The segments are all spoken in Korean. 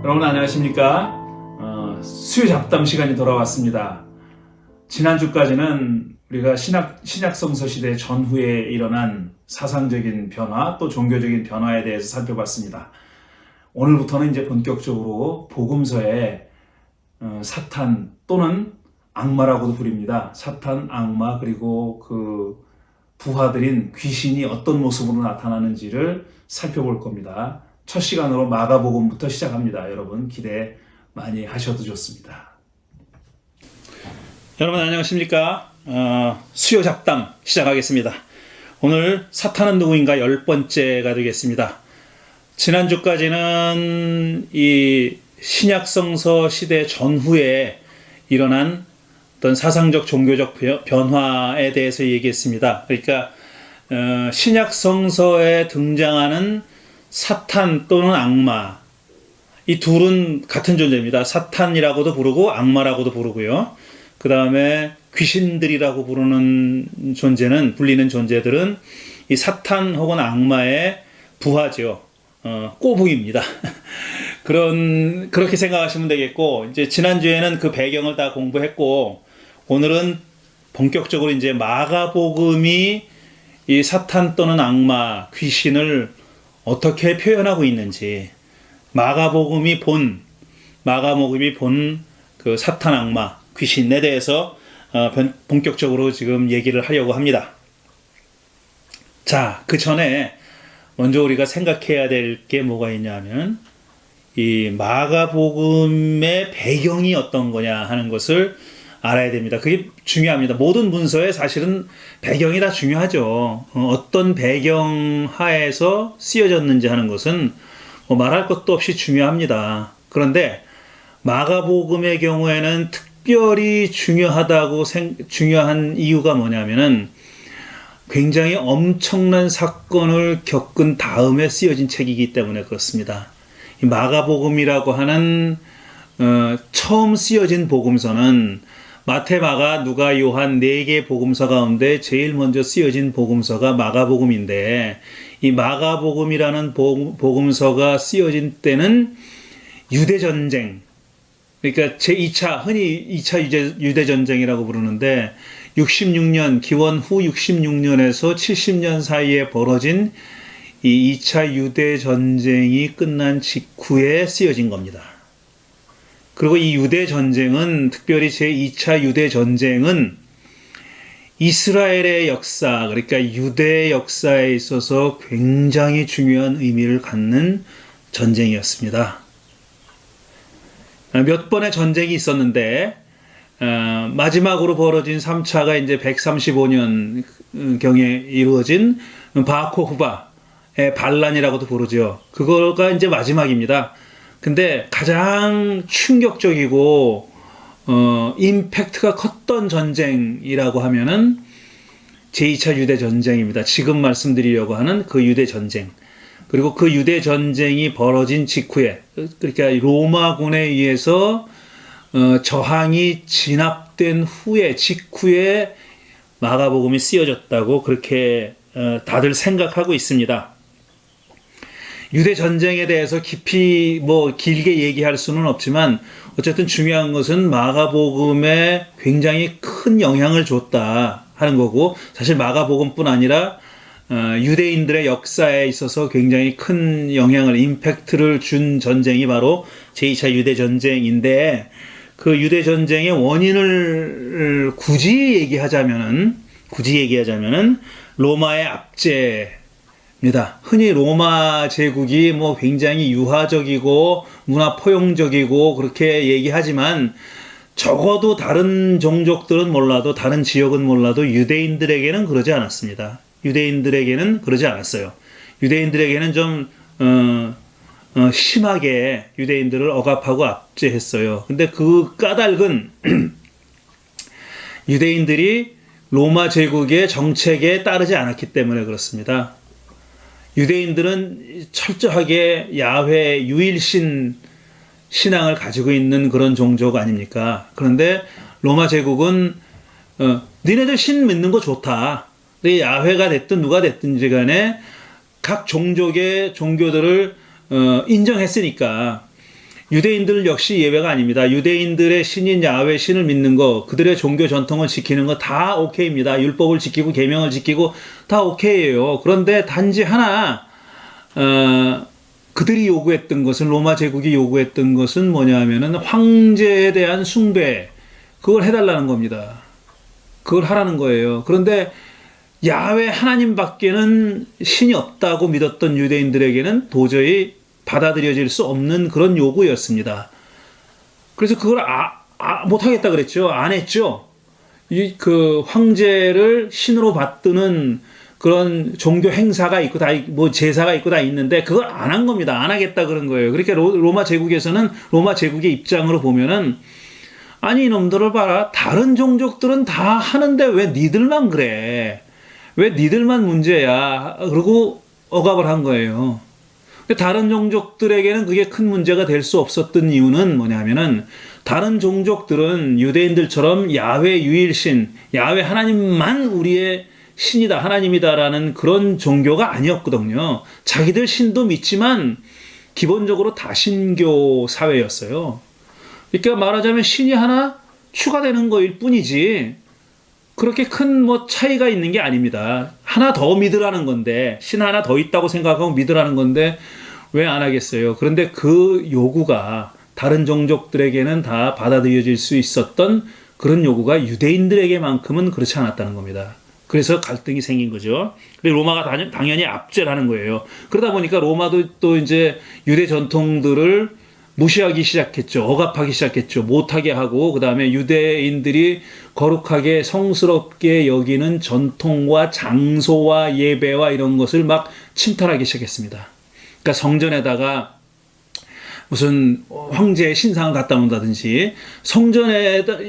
여러분 안녕하십니까? 수요 잡담 시간이 돌아왔습니다. 지난주까지는 우리가 신약성서 시대 전후에 일어난 사상적인 변화 또 종교적인 변화에 대해서 살펴봤습니다. 오늘부터는 이제 본격적으로 복음서에 사탄 또는 악마라고도 부릅니다. 사탄, 악마 그리고 그 부하들인 귀신이 어떤 모습으로 나타나는지를 살펴볼 겁니다. 첫 시간으로 마가복음부터 시작합니다. 여러분 기대 많이 하셔도 좋습니다. 여러분 안녕하십니까? 수요 잡담 시작하겠습니다. 오늘 사탄은 누구인가 10번째가 되겠습니다. 지난주까지는 이 신약성서 시대 전후에 일어난 어떤 사상적 종교적 변화에 대해서 얘기했습니다. 그러니까 신약성서에 등장하는 사탄 또는 악마, 이 둘은 같은 존재입니다. 사탄이라고도 부르고 악마라고도 부르고요. 그 다음에 귀신들이라고 불리는 존재들은 이 사탄 혹은 악마의 부하죠. 꼬부기입니다. 그렇게 생각하시면 되겠고, 이제 지난주에는 그 배경을 다 공부했고, 오늘은 본격적으로 이제 마가복음이 이 사탄 또는 악마, 귀신을 어떻게 표현하고 있는지, 마가복음이 본 그 사탄, 악마, 귀신에 대해서 본격적으로 지금 얘기를 하려고 합니다. 자, 그 전에 먼저 우리가 생각해야 될 게 뭐가 있냐면 이 마가복음의 배경이 어떤 거냐 하는 것을 알아야 됩니다. 그게 중요합니다. 모든 문서에 사실은 배경이 다 중요하죠. 어떤 배경 하에서 쓰여졌는지 하는 것은 말할 것도 없이 중요합니다. 그런데 마가복음의 경우에는 특별히 중요한 이유가 뭐냐면은 굉장히 엄청난 사건을 겪은 다음에 쓰여진 책이기 때문에 그렇습니다. 이 마가복음이라고 하는 처음 쓰여진 복음서는 마태, 마가, 누가, 요한 4개 복음서 가운데 제일 먼저 쓰여진 복음서가 마가복음인데, 이 마가복음이라는 복음서가 쓰여진 때는 유대전쟁, 그러니까 흔히 2차 유대전쟁이라고 부르는데 66년, 기원 후 66년에서 70년 사이에 벌어진 이 2차 유대전쟁이 끝난 직후에 쓰여진 겁니다. 그리고 이 유대전쟁은, 특별히 제2차 유대전쟁은 이스라엘의 역사, 그러니까 유대 역사에 있어서 굉장히 중요한 의미를 갖는 전쟁이었습니다. 몇 번의 전쟁이 있었는데, 마지막으로 벌어진 3차가 이제 135년 경에 이루어진 바코후바의 반란이라고도 부르죠. 그거가 이제 마지막입니다. 근데 가장 충격적이고 임팩트가 컸던 전쟁이라고 하면은 제2차 유대전쟁입니다. 지금 말씀드리려고 하는 그 유대전쟁. 그리고 그 유대전쟁이 벌어진 직후에, 그러니까 로마군에 의해서 저항이 진압된 직후에 마가복음이 쓰여졌다고 그렇게 다들 생각하고 있습니다. 유대전쟁에 대해서 깊이 길게 얘기할 수는 없지만 어쨌든 중요한 것은 마가복음에 굉장히 큰 영향을 줬다 하는 거고, 사실 마가복음뿐 아니라 유대인들의 역사에 있어서 굉장히 큰 영향을, 임팩트를 준 전쟁이 바로 제2차 유대전쟁인데, 그 유대전쟁의 원인을 굳이 얘기하자면은 로마의 압제입니다. 흔히 로마 제국이 굉장히 유화적이고 문화 포용적이고 그렇게 얘기하지만, 적어도 다른 종족들은 몰라도, 다른 지역은 몰라도 유대인들에게는 그러지 않았습니다. 유대인들에게는 그러지 않았어요. 유대인들에게는 좀 심하게 유대인들을 억압하고 압제했어요. 근데 그 까닭은 유대인들이 로마 제국의 정책에 따르지 않았기 때문에 그렇습니다. 유대인들은 철저하게 야훼 유일신 신앙을 가지고 있는 그런 종족 아닙니까? 그런데 로마 제국은 니네들 신 믿는 거 좋다. 야훼가 됐든 누가 됐든지 간에 각 종족의 종교들을 인정했으니까 유대인들 역시 예외가 아닙니다. 유대인들의 신인 야훼 신을 믿는 거, 그들의 종교 전통을 지키는 거 다 오케이입니다. 율법을 지키고 계명을 지키고 다 오케이예요. 그런데 단지 하나 그들이 요구했던 것은, 로마 제국이 요구했던 것은 뭐냐 하면은 황제에 대한 숭배, 그걸 해달라는 겁니다. 그걸 하라는 거예요. 그런데 야훼 하나님밖에는 신이 없다고 믿었던 유대인들에게는 도저히 받아들여질 수 없는 그런 요구였습니다. 그래서 그걸 못하겠다 그랬죠. 안 했죠. 그 황제를 신으로 받드는 그런 종교 행사가 있고 뭐 제사가 있고 다 있는데 그걸 안 한 겁니다. 안 하겠다 그런 거예요. 그러니까 로마 제국에서는, 로마 제국의 입장으로 보면은, 아니 이놈들을 봐라. 다른 종족들은 다 하는데 왜 니들만 그래? 왜 니들만 문제야? 그러고 억압을 한 거예요. 다른 종족들에게는 그게 큰 문제가 될 수 없었던 이유는 뭐냐면은, 다른 종족들은 유대인들처럼 야훼 유일신, 야훼 하나님만 우리의 신이다, 하나님이다라는 그런 종교가 아니었거든요. 자기들 신도 믿지만 기본적으로 다신교 사회였어요. 그러니까 말하자면 신이 하나 추가되는 거일 뿐이지 그렇게 큰 뭐 차이가 있는 게 아닙니다. 하나 더 믿으라는 건데, 신 하나 더 있다고 생각하고 믿으라는 건데 왜 안 하겠어요? 그런데 그 요구가 다른 종족들에게는 다 받아들여질 수 있었던 그런 요구가 유대인들에게만큼은 그렇지 않았다는 겁니다. 그래서 갈등이 생긴 거죠. 로마가 당연히 압제라는 거예요. 그러다 보니까 로마도 또 이제 유대 전통들을 무시하기 시작했죠. 억압하기 시작했죠. 못하게 하고, 그 다음에 유대인들이 거룩하게 성스럽게 여기는 전통과 장소와 예배와 이런 것을 막 침탈하기 시작했습니다. 그러니까 성전에다가 무슨 황제의 신상을 갖다 놓는다든지,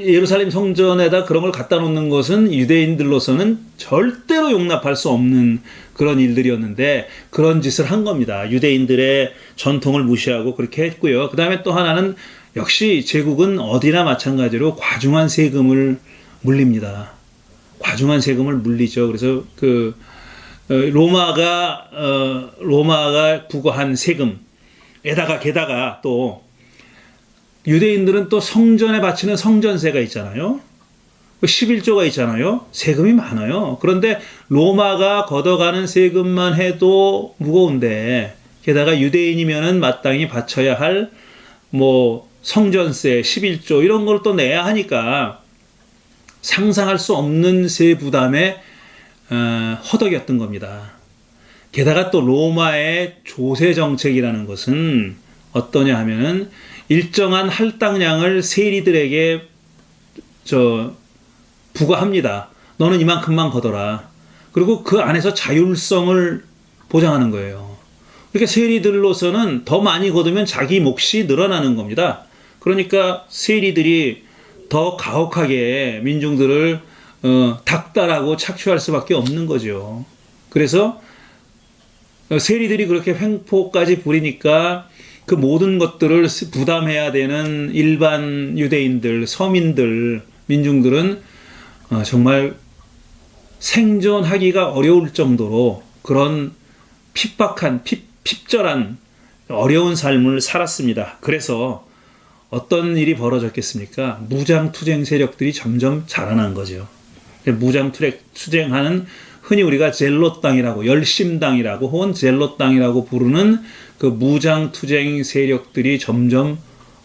예루살렘 성전에다 그런 걸 갖다 놓는 것은 유대인들로서는 절대로 용납할 수 없는 그런 일들이었는데, 그런 짓을 한 겁니다. 유대인들의 전통을 무시하고 그렇게 했고요. 그 다음에 또 하나는, 역시 제국은 어디나 마찬가지로 과중한 세금을 물립니다. 과중한 세금을 물리죠. 그래서 로마가 부과한 세금, 게다가 또 유대인들은 또 성전에 바치는 성전세가 있잖아요. 11조가 있잖아요. 세금이 많아요. 그런데 로마가 걷어가는 세금만 해도 무거운데, 게다가 유대인이면은 마땅히 바쳐야 할 뭐 성전세, 11조 이런 걸 또 내야 하니까 상상할 수 없는 세 부담에 허덕였던 겁니다. 게다가 또 로마의 조세 정책이라는 것은 어떠냐 하면은, 일정한 할당량을 세리들에게 부과합니다. 너는 이만큼만 걷어라. 그리고 그 안에서 자율성을 보장하는 거예요. 그러니까 세리들로서는 더 많이 걷으면 자기 몫이 늘어나는 겁니다. 그러니까 세리들이 더 가혹하게 민중들을 닥달하고 착취할 수밖에 없는 거죠. 그래서 세리들이 그렇게 횡포까지 부리니까 그 모든 것들을 부담해야 되는 일반 유대인들, 서민들, 민중들은 정말 생존하기가 어려울 정도로 그런 핍절한 어려운 삶을 살았습니다. 그래서 어떤 일이 벌어졌겠습니까? 무장투쟁 세력들이 점점 자라난 거죠. 무장투쟁하는, 흔히 우리가 젤롯당이라고, 열심당이라고 혹은 젤롯당이라고 부르는 그 무장투쟁 세력들이 점점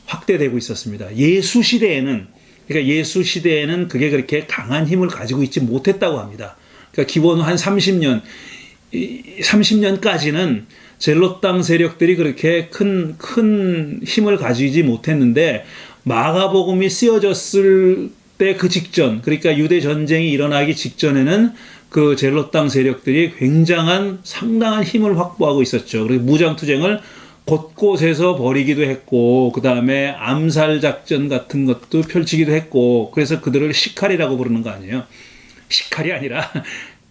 확대되고 있었습니다. 예수 시대에는 그게 그렇게 강한 힘을 가지고 있지 못했다고 합니다. 그러니까 기본 한 30년까지는 젤롯당 세력들이 그렇게 큰 힘을 가지지 못했는데, 마가복음이 쓰여졌을 때 그 직전, 그러니까 유대 전쟁이 일어나기 직전에는 그 젤롯당 세력들이 상당한 힘을 확보하고 있었죠. 그리고 무장투쟁을 곳곳에서 벌이기도 했고, 그 다음에 암살 작전 같은 것도 펼치기도 했고, 그래서 그들을 시칼이라고 부르는 거 아니에요. 시칼이 아니라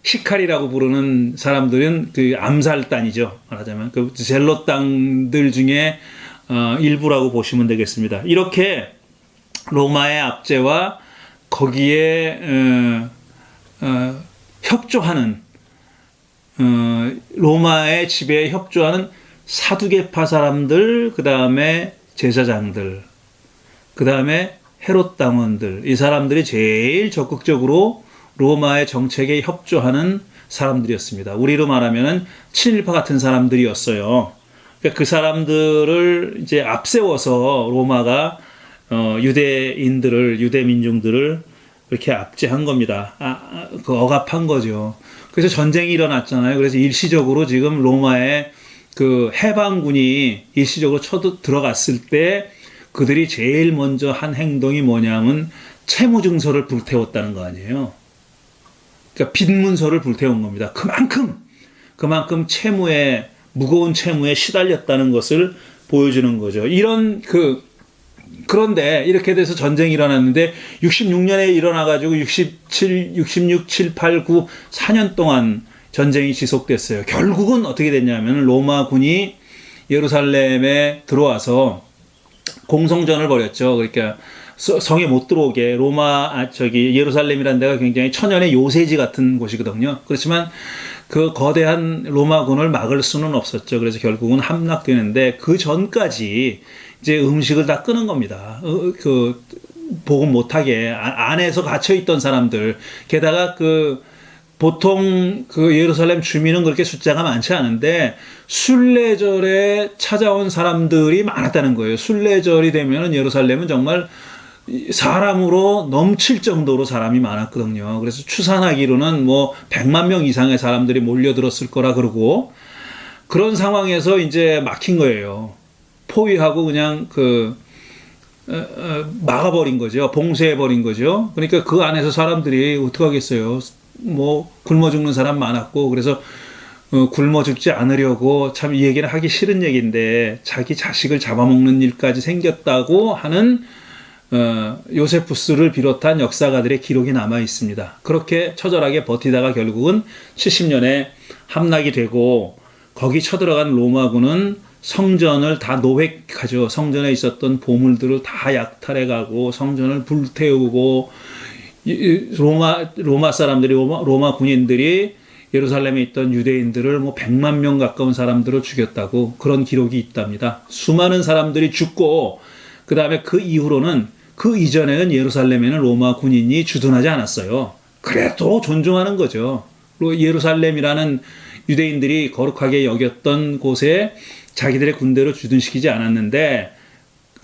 시칼이라고 부르는 사람들은 그 암살단이죠. 말하자면 그 젤롯당들 중에 일부라고 보시면 되겠습니다. 이렇게 로마의 압제와 거기에 협조하는, 로마의 지배에 협조하는 사두개파 사람들, 그 다음에 제사장들, 그 다음에 헤롯 당원들, 이 사람들이 제일 적극적으로 로마의 정책에 협조하는 사람들이었습니다. 우리로 말하면은 친일파 같은 사람들이었어요. 그러니까 그 사람들을 이제 앞세워서 로마가 유대인들을, 유대 민중들을 이렇게 압제한 겁니다. 그 억압한 거죠. 그래서 전쟁이 일어났잖아요. 그래서 일시적으로 지금 로마의 그 해방군이 일시적으로 들어갔을 때 그들이 제일 먼저 한 행동이 뭐냐면 채무증서를 불태웠다는 거 아니에요. 그러니까 빚문서를 불태운 겁니다. 그만큼 무거운 채무에 시달렸다는 것을 보여주는 거죠. 그런데 이렇게 돼서 전쟁이 일어났는데 66년에 일어나가지고 67, 66, 7, 8, 9, 4년 동안 전쟁이 지속됐어요. 결국은 어떻게 됐냐면 로마군이 예루살렘에 들어와서 공성전을 벌였죠. 그러니까 성에 못 들어오게 예루살렘이라는 데가 굉장히 천연의 요새지 같은 곳이거든요. 그렇지만 그 거대한 로마군을 막을 수는 없었죠. 그래서 결국은 함락되는데 그 전까지 이제 음식을 다 끄는 겁니다. 복음 못하게 안에서 갇혀 있던 사람들, 게다가 보통 예루살렘 주민은 그렇게 숫자가 많지 않은데 순례절에 찾아온 사람들이 많았다는 거예요. 순례절이 되면은 예루살렘은 정말 사람으로 넘칠 정도로 사람이 많았거든요. 그래서 추산하기로는 100만 명 이상의 사람들이 몰려들었을 거라 그러고, 그런 상황에서 이제 막힌 거예요. 포위하고 그냥 막아버린 거죠. 봉쇄해버린 거죠. 그러니까 그 안에서 사람들이 어떡하겠어요. 굶어 죽는 사람 많았고, 그래서 굶어 죽지 않으려고, 참 이 얘기는 하기 싫은 얘기인데 자기 자식을 잡아먹는 일까지 생겼다고 하는 요세푸스를 비롯한 역사가들의 기록이 남아 있습니다. 그렇게 처절하게 버티다가 결국은 70년에 함락이 되고, 거기 쳐들어간 로마군은 성전을 다 노획하죠. 성전에 있었던 보물들을 다 약탈해가고 성전을 불태우고, 로마 사람들이, 로마 군인들이 예루살렘에 있던 유대인들을 100만 명 가까운 사람들을 죽였다고 그런 기록이 있답니다. 수많은 사람들이 죽고, 그 다음에 그 이전에는 예루살렘에는 로마 군인이 주둔하지 않았어요. 그래도 존중하는 거죠. 예루살렘이라는 유대인들이 거룩하게 여겼던 곳에 자기들의 군대를 주둔시키지 않았는데,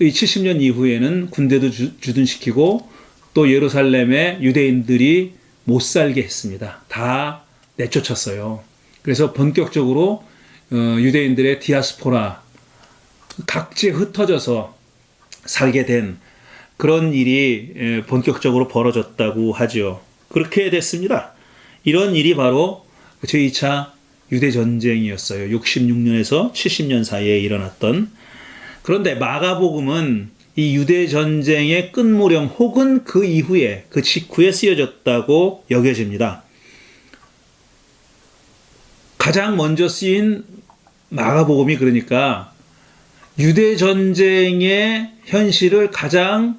이 70년 이후에는 군대도 주둔시키고 또 예루살렘에 유대인들이 못 살게 했습니다. 다 내쫓았어요. 그래서 본격적으로 유대인들의 디아스포라, 각지에 흩어져서 살게 된 그런 일이 본격적으로 벌어졌다고 하죠. 그렇게 됐습니다. 이런 일이 바로 제2차 유대전쟁이었어요. 66년에서 70년 사이에 일어났던. 그런데 마가복음은 이 유대전쟁의 끝무령 혹은 그 이후에, 그 직후에 쓰여졌다고 여겨집니다. 가장 먼저 쓰인 마가복음이 그러니까 유대전쟁의 현실을 가장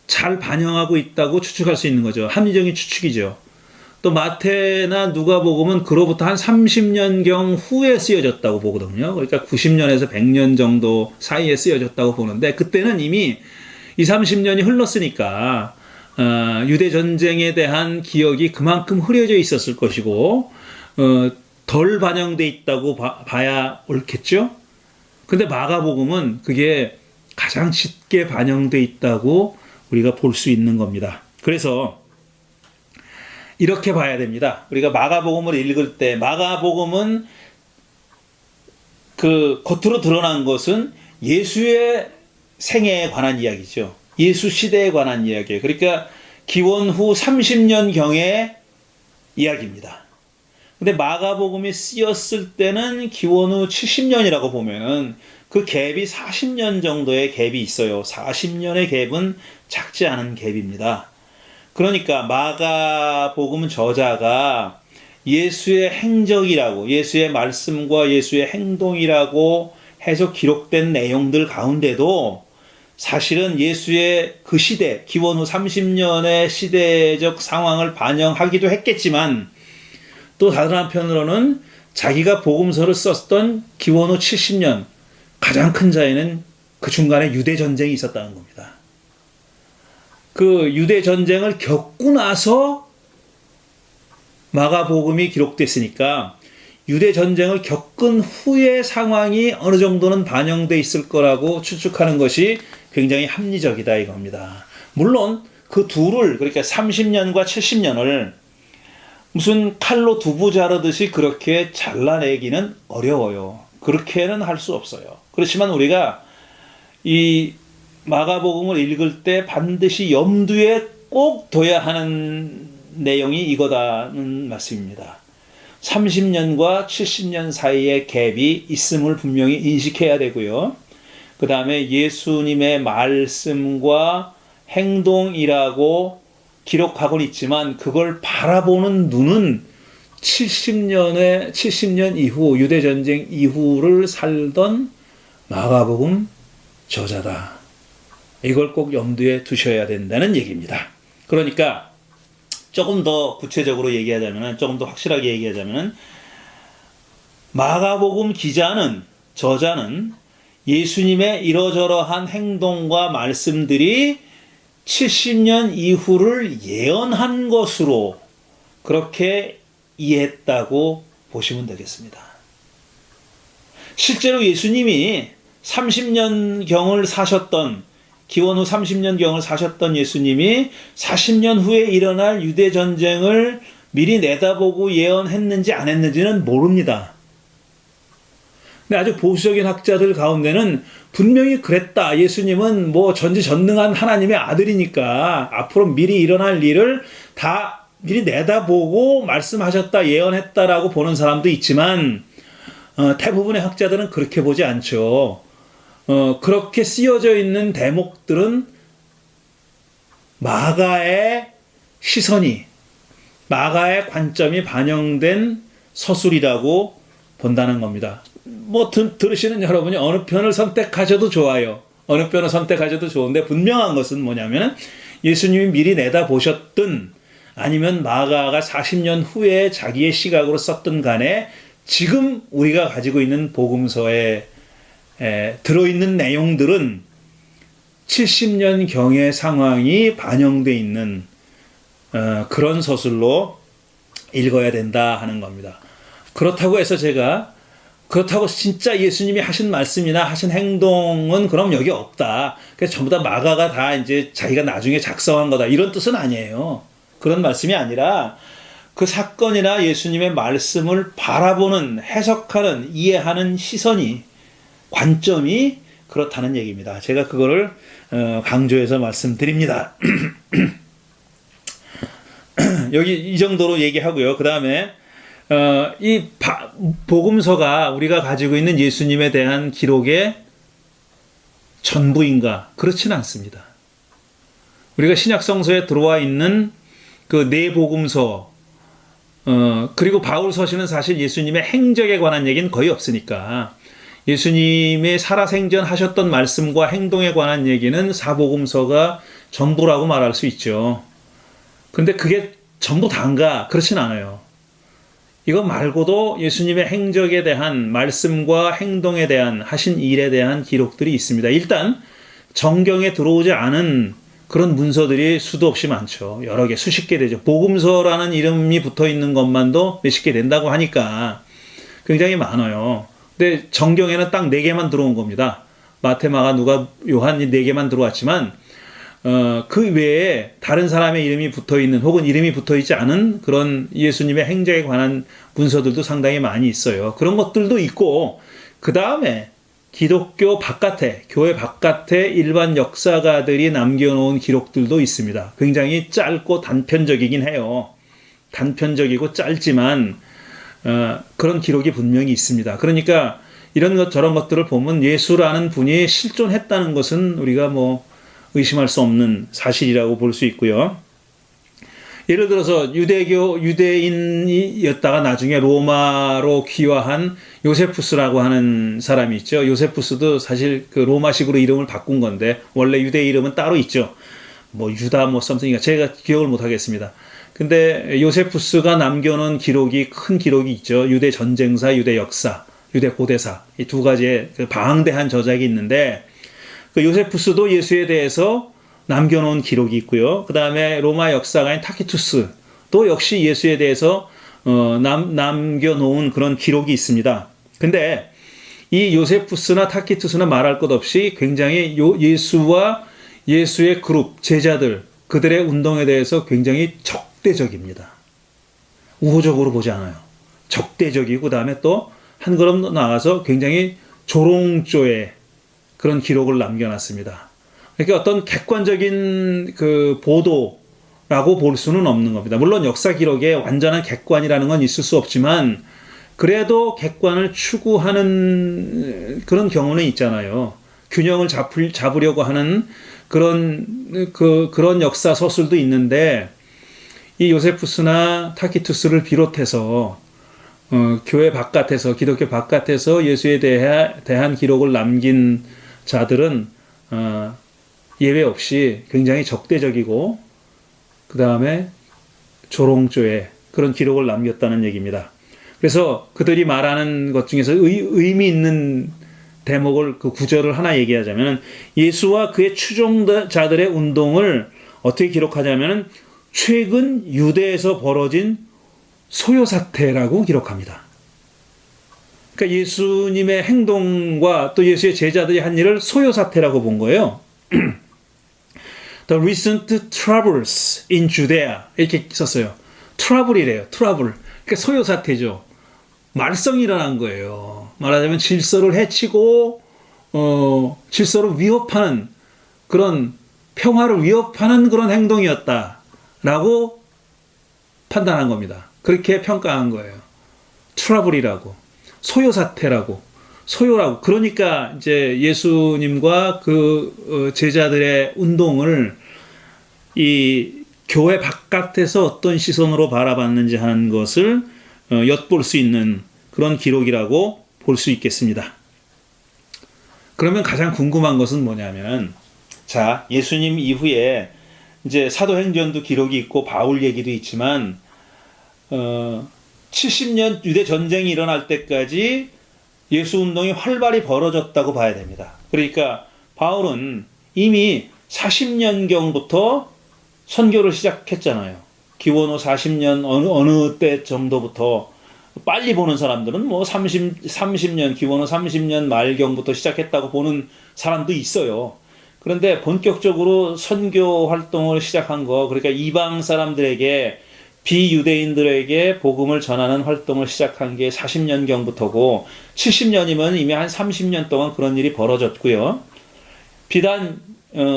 잘 반영하고 있다고 추측할 수 있는 거죠. 합리적인 추측이죠. 또 마태나 누가복음은 그로부터 한 30년경 후에 쓰여졌다고 보거든요. 그러니까 90년에서 100년 정도 사이에 쓰여졌다고 보는데, 그때는 이미 20, 30년이 흘렀으니까 유대전쟁에 대한 기억이 그만큼 흐려져 있었을 것이고 덜 반영돼 있다고 봐야 옳겠죠. 근데 마가복음은 그게 가장 짙게 반영돼 있다고 우리가 볼 수 있는 겁니다. 그래서 이렇게 봐야 됩니다. 우리가 마가복음을 읽을 때, 마가복음은 겉으로 드러난 것은 예수의 생애에 관한 이야기죠. 예수 시대에 관한 이야기예요. 그러니까 기원 후 30년경의 이야기입니다. 근데 마가복음이 쓰였을 때는 기원 후 70년이라고 보면은 그 갭이 40년 정도의 갭이 있어요. 40년의 갭은 작지 않은 갭입니다. 그러니까 마가복음 저자가 예수의 행적이라고, 예수의 말씀과 예수의 행동이라고 해서 기록된 내용들 가운데도 사실은 예수의 그 시대, 기원 후 30년의 시대적 상황을 반영하기도 했겠지만, 또 다른 한편으로는 자기가 복음서를 썼던 기원 후 70년, 가장 큰 차이는 그 중간에 유대 전쟁이 있었다는 겁니다. 그 유대 전쟁을 겪고 나서 마가복음이 기록됐으니까 유대 전쟁을 겪은 후의 상황이 어느 정도는 반영돼 있을 거라고 추측하는 것이 굉장히 합리적이다 이겁니다. 물론 그 둘을, 그러니까 30년과 70년을 무슨 칼로 두부 자르듯이 그렇게 잘라내기는 어려워요. 그렇게는 할 수 없어요. 그렇지만 우리가 이 마가복음을 읽을 때 반드시 염두에 꼭 둬야 하는 내용이 이거다는 말씀입니다. 30년과 70년 사이의 갭이 있음을 분명히 인식해야 되고요. 그 다음에 예수님의 말씀과 행동이라고 기록하고는 있지만 그걸 바라보는 눈은 70년 이후, 유대전쟁 이후를 살던 마가복음 저자다. 이걸 꼭 염두에 두셔야 된다는 얘기입니다. 그러니까 조금 더 구체적으로 얘기하자면, 조금 더 확실하게 얘기하자면, 마가복음 저자는 예수님의 이러저러한 행동과 말씀들이 70년 이후를 예언한 것으로 그렇게 이해했다고 보시면 되겠습니다. 실제로 예수님이 30년경을 사셨던, 기원 후 30년경을 사셨던 예수님이 40년 후에 일어날 유대전쟁을 미리 내다보고 예언했는지 안 했는지는 모릅니다. 근데 아주 보수적인 학자들 가운데는 분명히 그랬다. 예수님은 뭐 전지전능한 하나님의 아들이니까 앞으로 미리 일어날 일을 다 미리 내다보고 말씀하셨다, 예언했다라고 보는 사람도 있지만 대부분의 학자들은 그렇게 보지 않죠. 그렇게 쓰여져 있는 대목들은 마가의 시선이, 마가의 관점이 반영된 서술이라고 본다는 겁니다. 뭐 들으시는 여러분이 어느 편을 선택하셔도 좋아요. 어느 편을 선택하셔도 좋은데 분명한 것은 뭐냐면 예수님이 미리 내다보셨든 아니면 마가가 40년 후에 자기의 시각으로 썼든 간에 지금 우리가 가지고 있는 복음서에 들어있는 내용들은 70년경의 상황이 반영되어 있는 그런 서술로 읽어야 된다 하는 겁니다. 그렇다고 해서 그렇다고 진짜 예수님이 하신 말씀이나 하신 행동은 그럼 여기 없다. 그래서 전부 다 마가가 다 이제 자기가 나중에 작성한 거다. 이런 뜻은 아니에요. 그런 말씀이 아니라 그 사건이나 예수님의 말씀을 바라보는, 해석하는, 이해하는 시선이, 관점이 그렇다는 얘기입니다. 제가 그거를 강조해서 말씀드립니다. 여기 이 정도로 얘기하고요. 그 다음에 이 복음서가 우리가 가지고 있는 예수님에 대한 기록의 전부인가? 그렇지는 않습니다. 우리가 신약성서에 들어와 있는 그 네 복음서, 그리고 바울 서신은 사실 예수님의 행적에 관한 얘기는 거의 없으니까 예수님의 살아생전 하셨던 말씀과 행동에 관한 얘기는 사복음서가 전부라고 말할 수 있죠. 근데 그게 전부 다인가? 그렇진 않아요. 이거 말고도 예수님의 행적에 대한, 말씀과 행동에 대한, 하신 일에 대한 기록들이 있습니다. 일단 정경에 들어오지 않은 그런 문서들이 수도 없이 많죠. 여러 개, 수십 개 되죠. 복음서라는 이름이 붙어 있는 것만도 몇십 개 된다고 하니까 굉장히 많아요. 근데 정경에는 딱 4개만 들어온 겁니다. 마태, 마가, 누가, 요한 이 4개만 들어왔지만 그 외에 다른 사람의 이름이 붙어있는 혹은 이름이 붙어있지 않은 그런 예수님의 행적에 관한 문서들도 상당히 많이 있어요. 그런 것들도 있고, 그 다음에 기독교 바깥에, 교회 바깥에 일반 역사가들이 남겨놓은 기록들도 있습니다. 굉장히 짧고 단편적이긴 해요. 단편적이고 짧지만 그런 기록이 분명히 있습니다. 그러니까 이런 것 저런 것들을 보면 예수라는 분이 실존했다는 것은 우리가 뭐 의심할 수 없는 사실이라고 볼 수 있고요. 예를 들어서 유대인이었다가 나중에 로마로 귀화한 요세푸스라고 하는 사람이 있죠. 요세푸스도 사실 그 로마식으로 이름을 바꾼 건데 원래 유대 이름은 따로 있죠. 뭐 유다 뭐 썸띵인가 제가 기억을 못 하겠습니다. 근데 요세푸스가 남겨놓은 기록이, 큰 기록이 있죠. 유대 전쟁사, 유대 역사, 유대 고대사, 이 두 가지의 그 방대한 저작이 있는데 그 요세푸스도 예수에 대해서 남겨놓은 기록이 있고요. 그 다음에 로마 역사가인 타키투스도 역시 예수에 대해서 남겨놓은 그런 기록이 있습니다. 근데 이 요세푸스나 타키투스나 말할 것 없이 굉장히 예수와 예수의 그룹, 제자들, 그들의 운동에 대해서 굉장히 적대적입니다. 우호적으로 보지 않아요. 적대적이고 그 다음에 또 한 걸음 더 나아가서 굉장히 조롱조의 그런 기록을 남겨놨습니다. 그러니까 어떤 객관적인 그 보도라고 볼 수는 없는 겁니다. 물론 역사 기록에 완전한 객관이라는 건 있을 수 없지만 그래도 객관을 추구하는 그런 경우는 있잖아요. 균형을 잡으려고 하는 그런 역사 서술도 있는데 이 요세푸스나 타키투스를 비롯해서 교회 바깥에서 기독교 바깥에서 예수에 대한 기록을 남긴 자들은 예외 없이 굉장히 적대적이고 그 다음에 조롱조의 그런 기록을 남겼다는 얘기입니다. 그래서 그들이 말하는 것 중에서 의미 있는 대목을 그 구절을 하나 얘기하자면 예수와 그의 추종자들의 운동을 어떻게 기록하자면 최근 유대에서 벌어진 소요사태라고 기록합니다. 그러니까 예수님의 행동과 또 예수의 제자들이 한 일을 소요사태라고 본 거예요. The recent troubles in Judea 이렇게 썼어요. 트러블이래요. 트러블. 그러니까 소요사태죠. 말썽이 일어난 거예요. 말하자면 질서를 해치고 질서를 위협하는 그런 평화를 위협하는 그런 행동이었다라고 판단한 겁니다. 그렇게 평가한 거예요. 트러블이라고, 소요사태라고, 소요라고. 그러니까 이제 예수님과 그 제자들의 운동을 이 교회 바깥에서 어떤 시선으로 바라봤는지 하는 것을 엿볼 수 있는 그런 기록이라고 볼 수 있겠습니다. 그러면 가장 궁금한 것은 뭐냐면, 자, 예수님 이후에 이제 사도행전도 기록이 있고 바울 얘기도 있지만 70년 유대 전쟁이 일어날 때까지 예수 운동이 활발히 벌어졌다고 봐야 됩니다. 그러니까 바울은 이미 40년경부터 선교를 시작했잖아요. 기원 후 40년 어느 때 정도부터 빨리 보는 사람들은 뭐 30년 기원 후 30년 말경부터 시작했다고 보는 사람도 있어요. 그런데 본격적으로 선교 활동을 시작한 거, 그러니까 이방 사람들에게 비유대인들에게 복음을 전하는 활동을 시작한 게 40년경부터고 70년이면 이미 한 30년 동안 그런 일이 벌어졌고요. 비단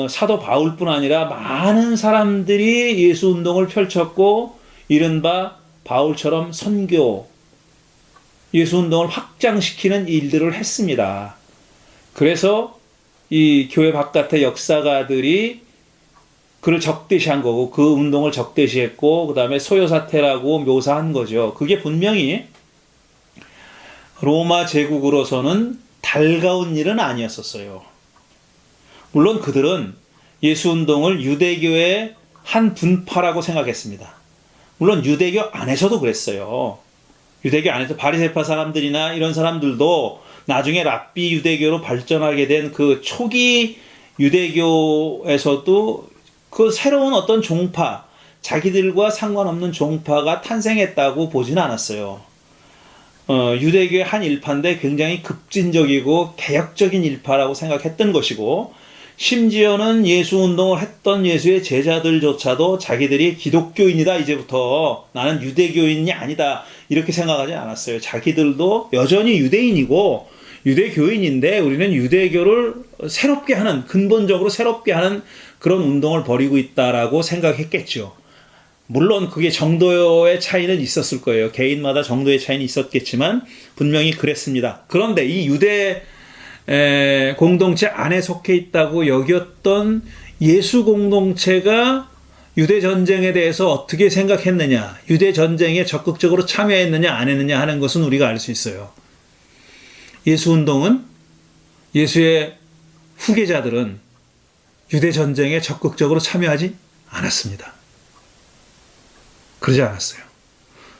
사도 바울뿐 아니라 많은 사람들이 예수 운동을 펼쳤고 이른바 바울처럼 선교, 예수 운동을 확장시키는 일들을 했습니다. 그래서 이 교회 바깥의 역사가들이 그를 적대시한 거고 그 운동을 적대시했고 그 다음에 소요사태라고 묘사한 거죠. 그게 분명히 로마 제국으로서는 달가운 일은 아니었었어요. 물론 그들은 예수 운동을 유대교의 한 분파라고 생각했습니다. 물론 유대교 안에서도 그랬어요. 유대교 안에서 바리새파 사람들이나 이런 사람들도 나중에 랍비 유대교로 발전하게 된 그 초기 유대교에서도 그 새로운 어떤 종파, 자기들과 상관없는 종파가 탄생했다고 보지는 않았어요. 유대교의 한 일파인데 굉장히 급진적이고 개혁적인 일파라고 생각했던 것이고, 심지어는 예수 운동을 했던 예수의 제자들조차도 자기들이 기독교인이다, 이제부터 나는 유대교인이 아니다, 이렇게 생각하지 않았어요. 자기들도 여전히 유대인이고 유대교인인데 우리는 유대교를 새롭게 하는, 근본적으로 새롭게 하는 그런 운동을 벌이고 있다라고 생각했겠죠. 물론 그게 정도의 차이는 있었을 거예요. 개인마다 정도의 차이는 있었겠지만 분명히 그랬습니다. 그런데 이 유대 공동체 안에 속해 있다고 여겼던 예수 공동체가 유대 전쟁에 대해서 어떻게 생각했느냐, 유대 전쟁에 적극적으로 참여했느냐 안 했느냐 하는 것은 우리가 알 수 있어요. 예수 운동은, 예수의 후계자들은 유대 전쟁에 적극적으로 참여하지 않았습니다. 그러지 않았어요.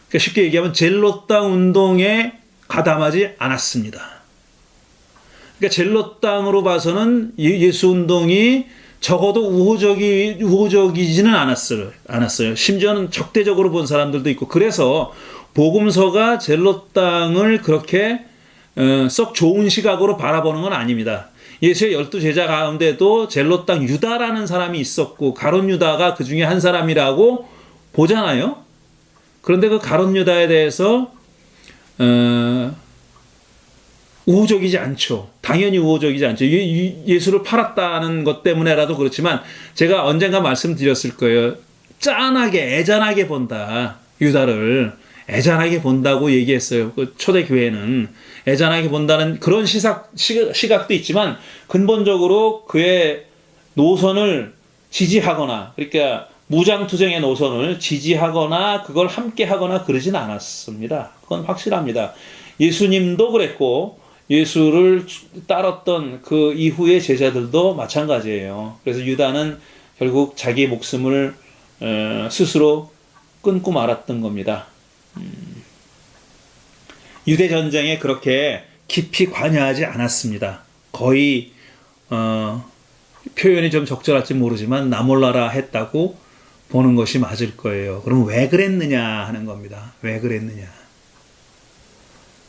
그러니까 쉽게 얘기하면 젤롯당 운동에 가담하지 않았습니다. 그러니까 젤롯당으로 봐서는 예수 운동이 적어도 우호적이지는 않았어요. 심지어는 적대적으로 본 사람들도 있고, 그래서 복음서가 젤롯당을 그렇게 썩 좋은 시각으로 바라보는 건 아닙니다. 예수의 12제자 가운데도 젤롯당 유다라는 사람이 있었고 가롯 유다가 그 중에 한 사람이라고 보잖아요. 그런데 그 가롯 유다에 대해서 우호적이지 않죠. 당연히 우호적이지 않죠. 예수를 팔았다는 것 때문에라도 그렇지만 제가 언젠가 말씀드렸을 거예요. 짠하게 애잔하게 본다. 유다를 애잔하게 본다고 얘기했어요. 그 초대교회는 애잔하게 본다는 그런 시각도 있지만 근본적으로 그의 노선을 지지하거나, 그러니까 무장투쟁의 노선을 지지하거나 그걸 함께 하거나 그러진 않았습니다. 그건 확실합니다. 예수님도 그랬고 예수를 따랐던 그 이후의 제자들도 마찬가지예요. 그래서 유다는 결국 자기 목숨을 스스로 끊고 말았던 겁니다. 유대 전쟁에 그렇게 깊이 관여하지 않았습니다. 거의 표현이 좀 적절할지 모르지만 나 몰라라 했다고 보는 것이 맞을 거예요. 그럼 왜 그랬느냐 하는 겁니다. 왜 그랬느냐?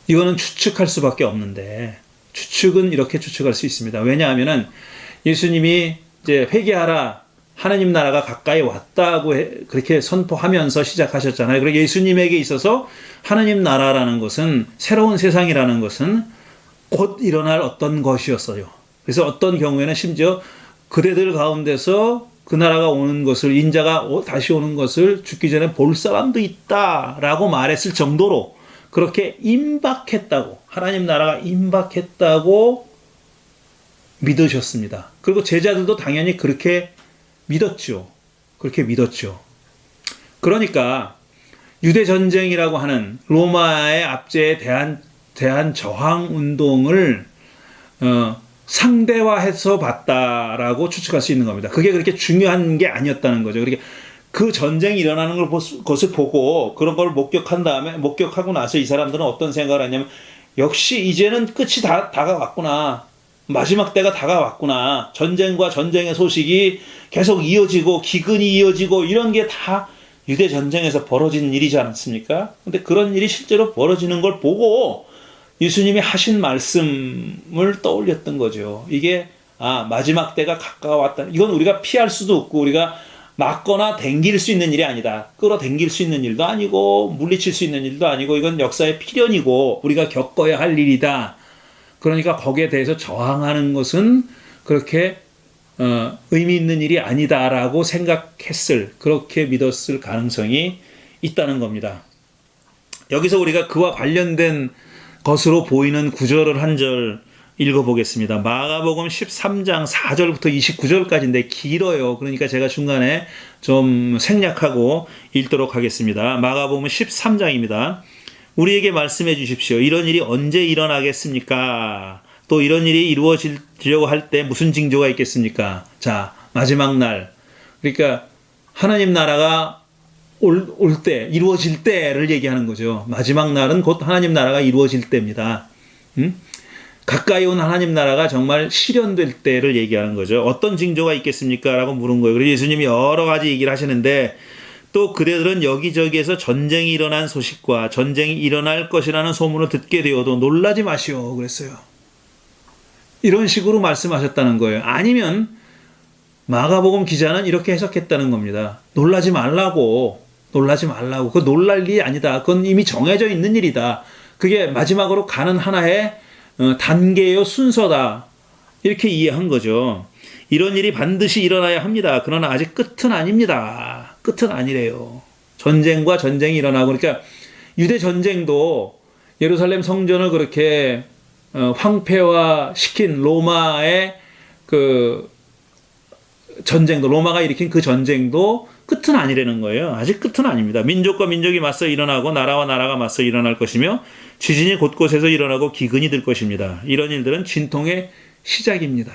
이거는 추측할 수밖에 없는데, 추측은 이렇게 추측할 수 있습니다. 왜냐하면은 예수님이 이제 회개하라, 하나님 나라가 가까이 왔다고 그렇게 선포하면서 시작하셨잖아요. 그리고 예수님에게 있어서 하나님 나라라는 것은, 새로운 세상이라는 것은 곧 일어날 어떤 것이었어요. 그래서 어떤 경우에는 심지어 그대들 가운데서 그 나라가 오는 것을, 인자가 다시 오는 것을 죽기 전에 볼 사람도 있다라고 말했을 정도로 그렇게 임박했다고, 하나님 나라가 임박했다고 믿으셨습니다. 그리고 제자들도 당연히 그렇게 믿었죠. 그렇게 믿었죠. 그러니까 유대 전쟁이라고 하는 로마의 압제에 대한 저항 운동을 상대화해서 봤다라고 추측할 수 있는 겁니다. 그게 그렇게 중요한 게 아니었다는 거죠. 그러니까 그 전쟁이 일어나는 것을 보고 그런 걸 목격하고 나서 이 사람들은 어떤 생각을 하냐면, 역시 이제는 끝이 다가왔구나. 마지막 때가 다가왔구나. 전쟁과 전쟁의 소식이 계속 이어지고 기근이 이어지고 이런 게 다 유대 전쟁에서 벌어진 일이지 않습니까? 근데 그런 일이 실제로 벌어지는 걸 보고 예수님이 하신 말씀을 떠올렸던 거죠. 이게 마지막 때가 가까웠다. 이건 우리가 피할 수도 없고 우리가 막거나 댕길 수 있는 일이 아니다. 끌어당길 수 있는 일도 아니고 물리칠 수 있는 일도 아니고, 이건 역사의 필연이고 우리가 겪어야 할 일이다. 그러니까 거기에 대해서 저항하는 것은 그렇게 의미 있는 일이 아니다라고 그렇게 믿었을 가능성이 있다는 겁니다. 여기서 우리가 그와 관련된 것으로 보이는 구절을 한 절 읽어보겠습니다. 마가복음 13장 4절부터 29절까지인데 길어요. 그러니까 제가 중간에 좀 생략하고 읽도록 하겠습니다. 마가복음 13장입니다. 우리에게 말씀해 주십시오. 이런 일이 언제 일어나겠습니까? 또 이런 일이 이루어지려고 할 때 무슨 징조가 있겠습니까? 자, 마지막 날. 그러니까 하나님 나라가 올 때, 이루어질 때를 얘기하는 거죠. 마지막 날은 곧 하나님 나라가 이루어질 때입니다. 가까이 온 하나님 나라가 정말 실현될 때를 얘기하는 거죠. 어떤 징조가 있겠습니까? 라고 물은 거예요. 그래서 예수님이 여러 가지 얘기를 하시는데, 또 그대들은 여기저기에서 전쟁이 일어난 소식과 전쟁이 일어날 것이라는 소문을 듣게 되어도 놀라지 마시오 그랬어요. 이런 식으로 말씀하셨다는 거예요. 아니면 마가복음 기자는 이렇게 해석했다는 겁니다. 놀라지 말라고. 그거 놀랄 일이 아니다. 그건 이미 정해져 있는 일이다. 그게 마지막으로 가는 하나의 단계요, 순서다. 이렇게 이해한 거죠. 이런 일이 반드시 일어나야 합니다. 그러나 아직 끝은 아닙니다. 끝은 아니래요. 전쟁과 전쟁이 일어나고, 그러니까 유대 전쟁도 예루살렘 성전을 그렇게 황폐화시킨 로마의 그 전쟁도, 로마가 일으킨 그 전쟁도 끝은 아니라는 거예요. 아직 끝은 아닙니다. 민족과 민족이 맞서 일어나고 나라와 나라가 맞서 일어날 것이며 지진이 곳곳에서 일어나고 기근이 들 것입니다. 이런 일들은 진통의 시작입니다.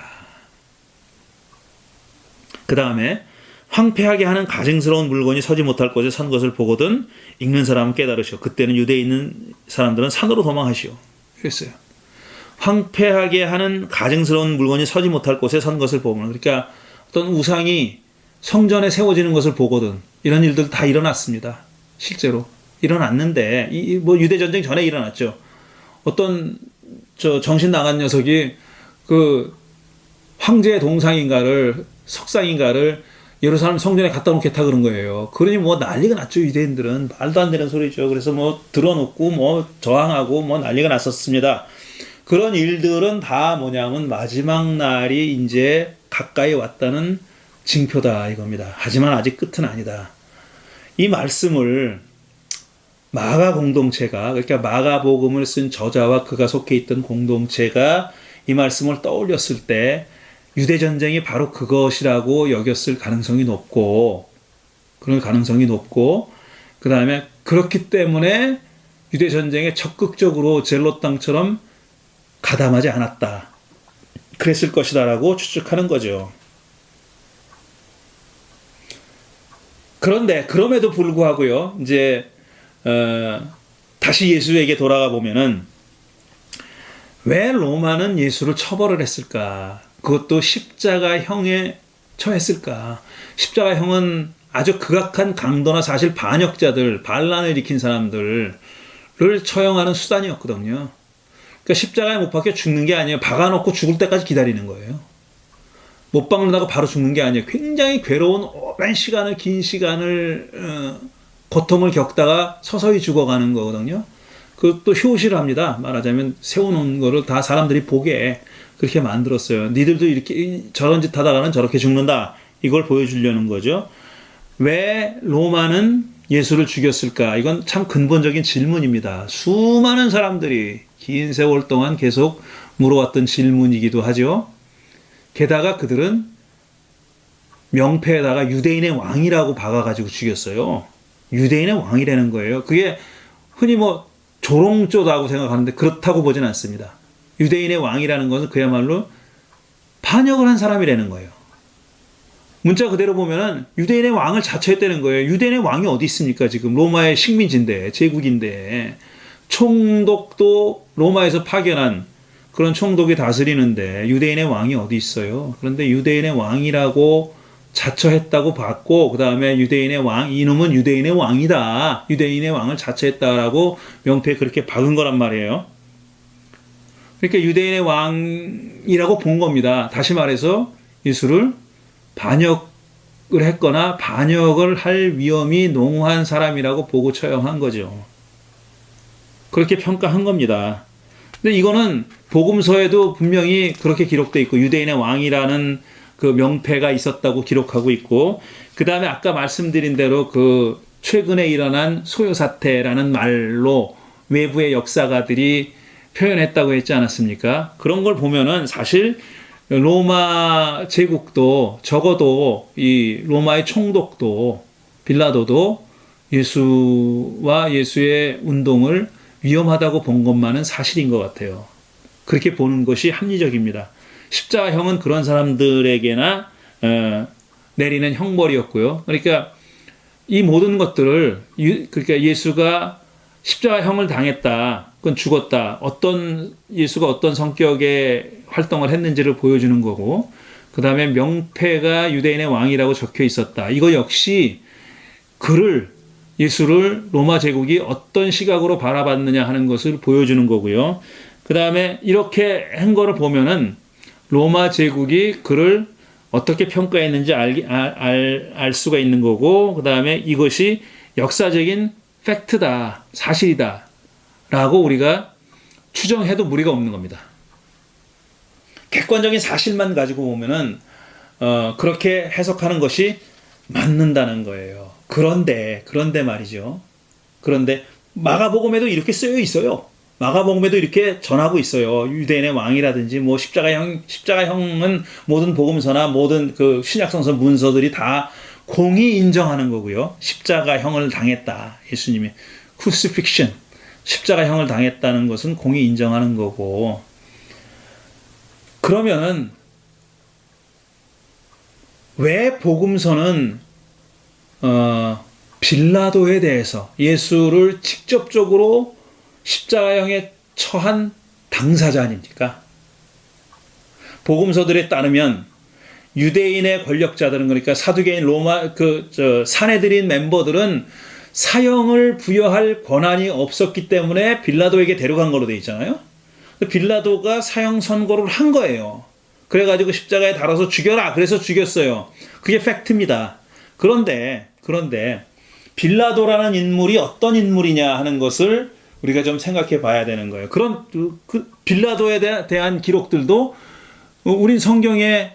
그 다음에 황폐하게 하는 가증스러운 물건이 서지 못할 곳에 선 것을 보거든 읽는 사람은 깨달으시오. 그때는 유대에 있는 사람들은 산으로 도망하시오. 그랬어요. 황폐하게 하는 가증스러운 물건이 서지 못할 곳에 선 것을 보면, 그러니까 어떤 우상이 성전에 세워지는 것을 보거든. 이런 일들 다 일어났습니다. 실제로 일어났는데 뭐 유대 전쟁 전에 일어났죠. 어떤 정신 나간 녀석이 그 황제의 동상인가를 석상인가를 예루살렘 성전에 갖다 놓겠다 그런 거예요. 그러니 뭐 난리가 났죠. 유대인들은 말도 안 되는 소리죠. 그래서 뭐 들어놓고 뭐 저항하고 뭐 난리가 났었습니다. 그런 일들은 다 뭐냐면 마지막 날이 이제 가까이 왔다는 징표다 이겁니다. 하지만 아직 끝은 아니다. 이 말씀을 마가 공동체가, 그러니까 마가복음을 쓴 저자와 그가 속해 있던 공동체가 이 말씀을 떠올렸을 때 유대 전쟁이 바로 그것이라고 여겼을 가능성이 높고, 그럴 가능성이 높고, 그 다음에 그렇기 때문에 유대 전쟁에 적극적으로 젤롯 땅처럼 가담하지 않았다. 그랬을 것이다라고 추측하는 거죠. 그런데 그럼에도 불구하고요, 이제 다시 예수에게 돌아가 보면은 왜 로마는 예수를 처벌을 했을까? 그것도 십자가형에 처했을까? 십자가형은 아주 극악한 강도나 사실 반역자들, 반란을 일으킨 사람들을 처형하는 수단이었거든요. 그러니까 십자가에 못 박혀 죽는 게 아니에요. 박아놓고 죽을 때까지 기다리는 거예요. 못 박는다고 바로 죽는 게 아니에요. 굉장히 괴로운 오랜 시간을, 긴 시간을 고통을 겪다가 서서히 죽어가는 거거든요. 그것도 효시를 합니다. 말하자면 세워놓은 거를 다 사람들이 보게 그렇게 만들었어요. 니들도 이렇게 저런 짓 하다가는 저렇게 죽는다. 이걸 보여주려는 거죠. 왜 로마는 예수를 죽였을까? 이건 참 근본적인 질문입니다. 수많은 사람들이 긴 세월 동안 계속 물어왔던 질문이기도 하죠. 게다가 그들은 명패에다가 유대인의 왕이라고 박아가지고 죽였어요. 유대인의 왕이라는 거예요. 그게 흔히 뭐 조롱조다고 생각하는데 그렇다고 보진 않습니다. 유대인의 왕이라는 것은 그야말로 반역을 한 사람이라는 거예요. 문자 그대로 보면은 유대인의 왕을 자처했다는 거예요. 유대인의 왕이 어디 있습니까? 지금 로마의 식민지인데, 제국인데, 총독도 로마에서 파견한 그런 총독이 다스리는데 유대인의 왕이 어디 있어요? 그런데 유대인의 왕이라고 자처했다고 봤고, 그 다음에 유대인의 왕, 이놈은 유대인의 왕이다. 유대인의 왕을 자처했다라고 명패에 그렇게 박은 거란 말이에요. 그러니까 유대인의 왕이라고 본 겁니다. 다시 말해서 예수를 반역을 했거나 반역을 할 위험이 농후한 사람이라고 보고 처형한 거죠. 그렇게 평가한 겁니다. 근데 이거는 복음서에도 분명히 그렇게 기록되어 있고, 유대인의 왕이라는 그 명패가 있었다고 기록하고 있고, 그 다음에 아까 말씀드린 대로 그 최근에 일어난 소요사태라는 말로 외부의 역사가들이 표현했다고 했지 않았습니까? 그런 걸 보면은 사실 로마 제국도, 적어도 이 로마의 총독도, 빌라도도 예수와 예수의 운동을 위험하다고 본 것만은 사실인 것 같아요. 그렇게 보는 것이 합리적입니다. 십자가형은 그런 사람들에게나 내리는 형벌이었고요. 그러니까 이 모든 것들을, 그러니까 예수가 십자가형을 당했다, 그건 죽었다, 예수가 어떤 성격의 활동을 했는지를 보여주는 거고, 그 다음에 명패가 유대인의 왕이라고 적혀 있었다. 이거 역시 예수를 로마 제국이 어떤 시각으로 바라봤느냐 하는 것을 보여주는 거고요. 그 다음에 이렇게 한 거를 보면은 로마 제국이 그를 어떻게 평가했는지 알 수가 있는 거고, 그 다음에 이것이 역사적인 팩트다, 사실이다 라고 우리가 추정해도 무리가 없는 겁니다. 객관적인 사실만 가지고 보면은 그렇게 해석하는 것이 맞는다는 거예요. 그런데 말이죠. 그런데 마가복음에도 이렇게 쓰여 있어요. 마가복음에도 이렇게 전하고 있어요. 유대인의 왕이라든지 뭐 십자가형은 모든 복음서나 모든 그 신약성서 문서들이 다 공히 인정하는 거고요. 십자가형을 당했다. 예수님이 crucifixion, 십자가형을 당했다는 것은 공히 인정하는 거고. 그러면은 왜 복음서는 빌라도에 대해서 예수를 직접적으로 십자가형에 처한 당사자 아닙니까? 복음서들에 따르면 유대인의 권력자들은, 그러니까 사두개인 로마 산헤드린 멤버들은 사형을 부여할 권한이 없었기 때문에 빌라도에게 데려간 걸로 돼 있잖아요. 빌라도가 사형 선고를 한 거예요. 그래가지고 십자가에 달아서 죽여라. 그래서 죽였어요. 그게 팩트입니다. 그런데 빌라도라는 인물이 어떤 인물이냐 하는 것을 우리가 좀 생각해 봐야 되는 거예요. 그런 빌라도에 대한 기록들도 우린 성경에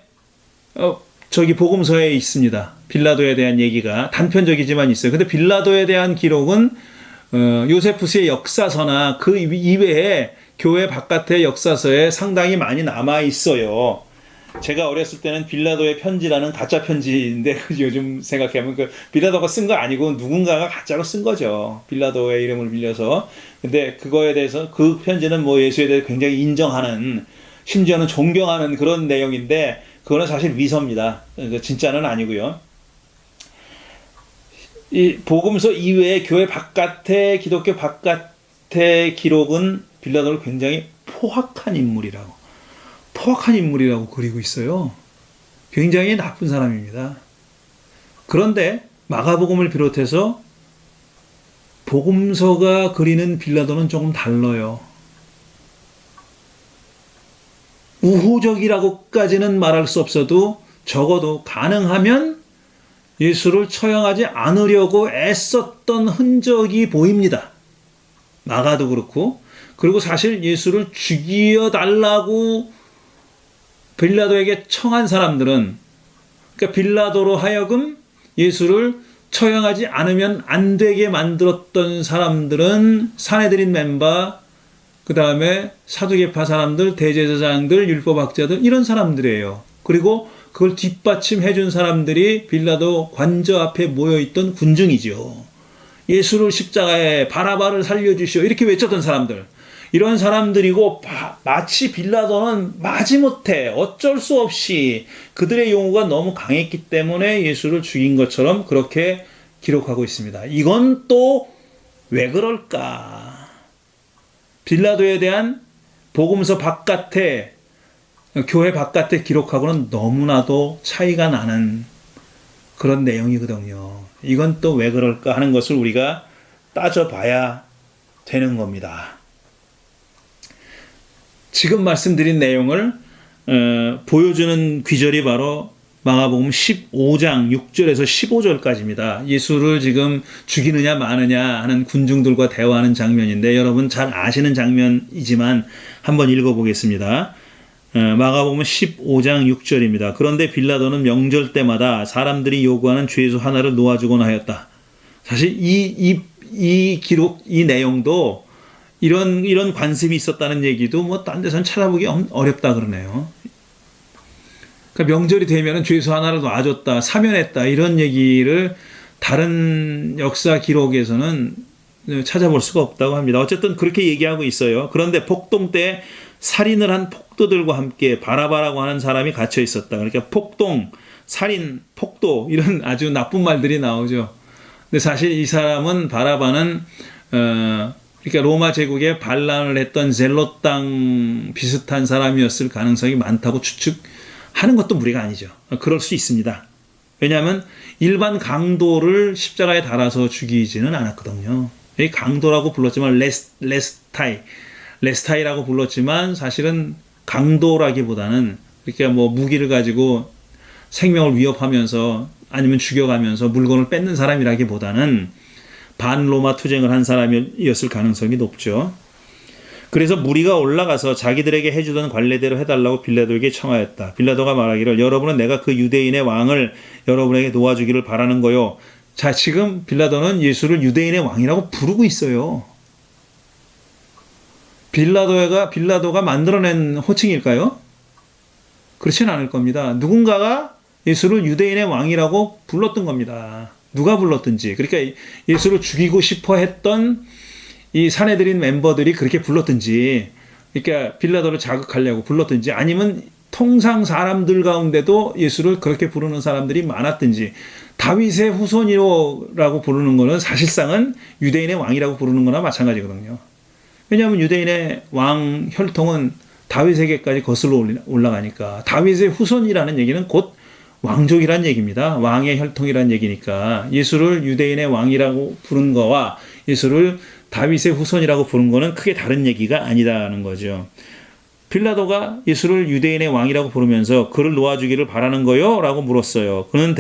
복음서에 있습니다. 빌라도에 대한 얘기가 단편적이지만 있어요. 근데 빌라도에 대한 기록은 요세푸스의 역사서나 그 이외에 교회 바깥의 역사서에 상당히 많이 남아 있어요. 제가 어렸을 때는 빌라도의 편지라는 가짜 편지인데 요즘 생각해보면 그 빌라도가 쓴 거 아니고 누군가가 가짜로 쓴 거죠. 빌라도의 이름을 빌려서. 근데 그거에 대해서 그 편지는 뭐 예수에 대해 굉장히 인정하는, 심지어는 존경하는 그런 내용인데 그거는 사실 위서입니다. 진짜는 아니고요. 이 복음서 이외에 교회 바깥의, 기독교 바깥의 기록은 빌라도를 굉장히 포악한 인물이라고 그리고 있어요. 굉장히 나쁜 사람입니다. 그런데 마가복음을 비롯해서 복음서가 그리는 빌라도는 조금 달라요. 우호적이라고까지는 말할 수 없어도 적어도 가능하면 예수를 처형하지 않으려고 애썼던 흔적이 보입니다. 마가도 그렇고, 그리고 사실 예수를 죽여달라고 빌라도에게 청한 사람들은, 그러니까 빌라도로 하여금 예수를 처형하지 않으면 안 되게 만들었던 사람들은 산헤드린 멤버, 그 다음에 사두개파 사람들, 대제사장들, 율법학자들, 이런 사람들이에요. 그리고 그걸 뒷받침해 준 사람들이 빌라도 관저 앞에 모여있던 군중이죠. 예수를 십자가에, 바라바를 살려주시오, 이렇게 외쳤던 사람들. 이런 사람들이고, 마치 빌라도는 마지못해 어쩔 수 없이 그들의 용어가 너무 강했기 때문에 예수를 죽인 것처럼 그렇게 기록하고 있습니다. 이건 또 왜 그럴까? 빌라도에 대한 복음서 바깥에, 교회 바깥에 기록하고는 너무나도 차이가 나는 그런 내용이거든요. 이건 또 왜 그럴까 하는 것을 우리가 따져봐야 되는 겁니다. 지금 말씀드린 내용을 보여주는 귀절이 바로 마가복음 15장 6절에서 15절까지입니다. 예수를 지금 죽이느냐 마느냐 하는 군중들과 대화하는 장면인데 여러분 잘 아시는 장면이지만 한번 읽어보겠습니다. 마가복음 15장 6절입니다. 그런데 빌라도는 명절 때마다 사람들이 요구하는 죄수 하나를 놓아주곤 하였다. 사실 이 기록, 이 내용도 이런 관습이 있었다는 얘기도 뭐 딴 데서는 찾아보기 어렵다 그러네요. 그러니까 명절이 되면은 죄수 하나를 놔줬다, 사면했다, 이런 얘기를 다른 역사 기록에서는 찾아볼 수가 없다고 합니다. 어쨌든 그렇게 얘기하고 있어요. 그런데 폭동 때 살인을 한 폭도들과 함께 바라바라고 하는 사람이 갇혀 있었다. 그러니까 폭동, 살인, 폭도, 이런 아주 나쁜 말들이 나오죠. 근데 사실 이 사람은, 바라바는 그러니까 로마 제국에 반란을 했던 젤롯당 비슷한 사람이었을 가능성이 많다고 추측하는 것도 무리가 아니죠. 그럴 수 있습니다. 왜냐하면 일반 강도를 십자가에 달아서 죽이지는 않았거든요. 이 강도라고 불렀지만 레스타이라고 불렀지만 사실은 강도라기보다는, 그러니까 뭐 무기를 가지고 생명을 위협하면서 아니면 죽여가면서 물건을 뺏는 사람이라기보다는 반로마 투쟁을 한 사람이었을 가능성이 높죠. 그래서 무리가 올라가서 자기들에게 해주던 관례대로 해달라고 빌라도에게 청하였다. 빌라도가 말하기를 여러분은 내가 그 유대인의 왕을 여러분에게 놓아주기를 바라는 거요. 자, 지금 빌라도는 예수를 유대인의 왕이라고 부르고 있어요. 빌라도가 만들어낸 호칭일까요? 그렇진 않을 겁니다. 누군가가 예수를 유대인의 왕이라고 불렀던 겁니다. 누가 불렀든지, 그러니까 예수를 죽이고 싶어 했던 이 산헤드린 멤버들이 그렇게 불렀든지, 그러니까 빌라도를 자극하려고 불렀든지, 아니면 통상 사람들 가운데도 예수를 그렇게 부르는 사람들이 많았든지, 다윗의 후손이라고 부르는 거는 사실상은 유대인의 왕이라고 부르는 거나 마찬가지거든요. 왜냐하면 유대인의 왕 혈통은 다윗에게까지 거슬러 올라가니까, 다윗의 후손이라는 얘기는 곧 왕족이란 얘기입니다. 왕의 혈통이란 얘기니까 예수를 유대인의 왕이라고 부른 거와 예수를 다윗의 후손이라고 부른 거는 크게 다른 얘기가 아니다는 거죠. 빌라도가 예수를 유대인의 왕이라고 부르면서 그를 놓아주기를 바라는 거요? 라고 물었어요. 그는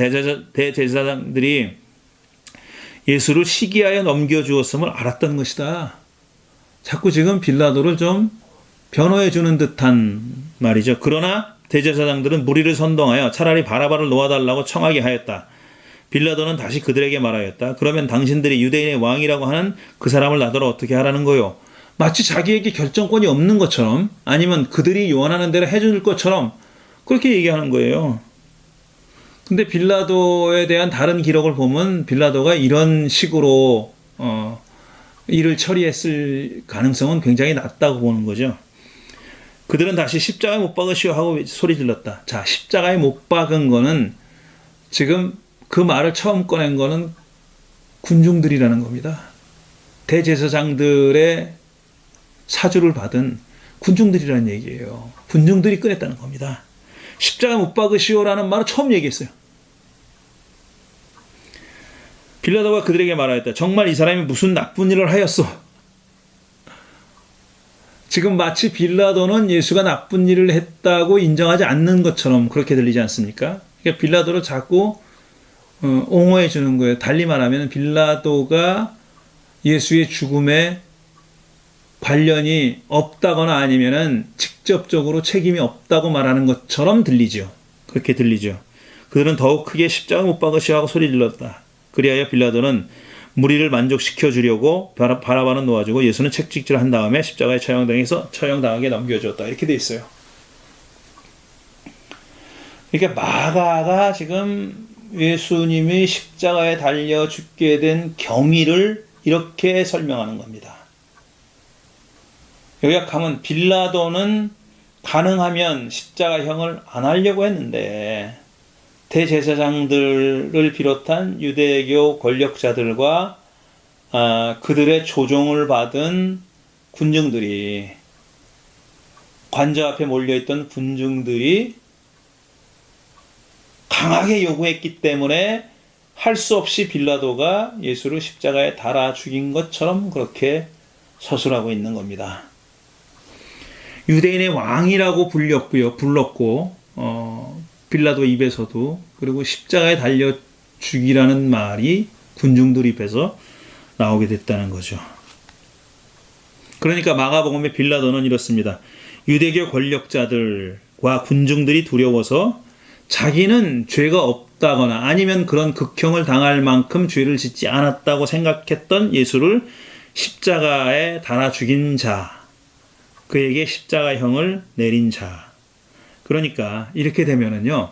대제사장들이 예수를 시기하여 넘겨주었음을 알았던 것이다. 자꾸 지금 빌라도를 좀 변호해 주는 듯한 말이죠. 그러나 대제사장들은 무리를 선동하여 차라리 바라바를 놓아달라고 청하게 하였다. 빌라도는 다시 그들에게 말하였다. 그러면 당신들이 유대인의 왕이라고 하는 그 사람을 나더러 어떻게 하라는 거요? 마치 자기에게 결정권이 없는 것처럼, 아니면 그들이 원하는 대로 해줄 것처럼 그렇게 얘기하는 거예요. 근데 빌라도에 대한 다른 기록을 보면 빌라도가 이런 식으로 일을 처리했을 가능성은 굉장히 낮다고 보는 거죠. 그들은 다시 십자가에 못 박으시오 하고 소리 질렀다. 자, 십자가에 못 박은 거는, 지금 그 말을 처음 꺼낸 거는 군중들이라는 겁니다. 대제사장들의 사주를 받은 군중들이라는 얘기예요. 군중들이 꺼냈다는 겁니다. 십자가에 못 박으시오라는 말을 처음 얘기했어요. 빌라도가 그들에게 말하였다. 정말 이 사람이 무슨 나쁜 일을 하였소? 지금 마치 빌라도는 예수가 나쁜 일을 했다고 인정하지 않는 것처럼 그렇게 들리지 않습니까? 그러니까 빌라도를 자꾸 옹호해 주는 거예요. 달리 말하면 빌라도가 예수의 죽음에 관련이 없다거나 아니면은 직접적으로 책임이 없다고 말하는 것처럼 들리죠. 그렇게 들리죠. 그들은 더욱 크게 십자가 못 박으시오 하고 소리 질렀다. 그리하여 빌라도는 무리를 만족시켜 주려고 바라바는 놓아주고 예수는 책찍질을 한 다음에 십자가에 처형당하게 넘겨주었다. 이렇게 돼 있어요. 그러니까 마가가 지금 예수님이 십자가에 달려 죽게 된 경위를 이렇게 설명하는 겁니다. 요약하면 빌라도는 가능하면 십자가형을 안 하려고 했는데 대제사장들을 비롯한 유대교 권력자들과 그들의 조종을 받은 군중들이, 관저 앞에 몰려있던 군중들이 강하게 요구했기 때문에 할 수 없이 빌라도가 예수를 십자가에 달아 죽인 것처럼 그렇게 서술하고 있는 겁니다. 유대인의 왕이라고 불렀고 빌라도 입에서도, 그리고 십자가에 달려 죽이라는 말이 군중들 입에서 나오게 됐다는 거죠. 그러니까 마가복음의 빌라도는 이렇습니다. 유대교 권력자들과 군중들이 두려워서 자기는 죄가 없다거나 아니면 그런 극형을 당할 만큼 죄를 짓지 않았다고 생각했던 예수를 십자가에 달아 죽인 자, 그에게 십자가형을 내린 자. 그러니까 이렇게 되면은요,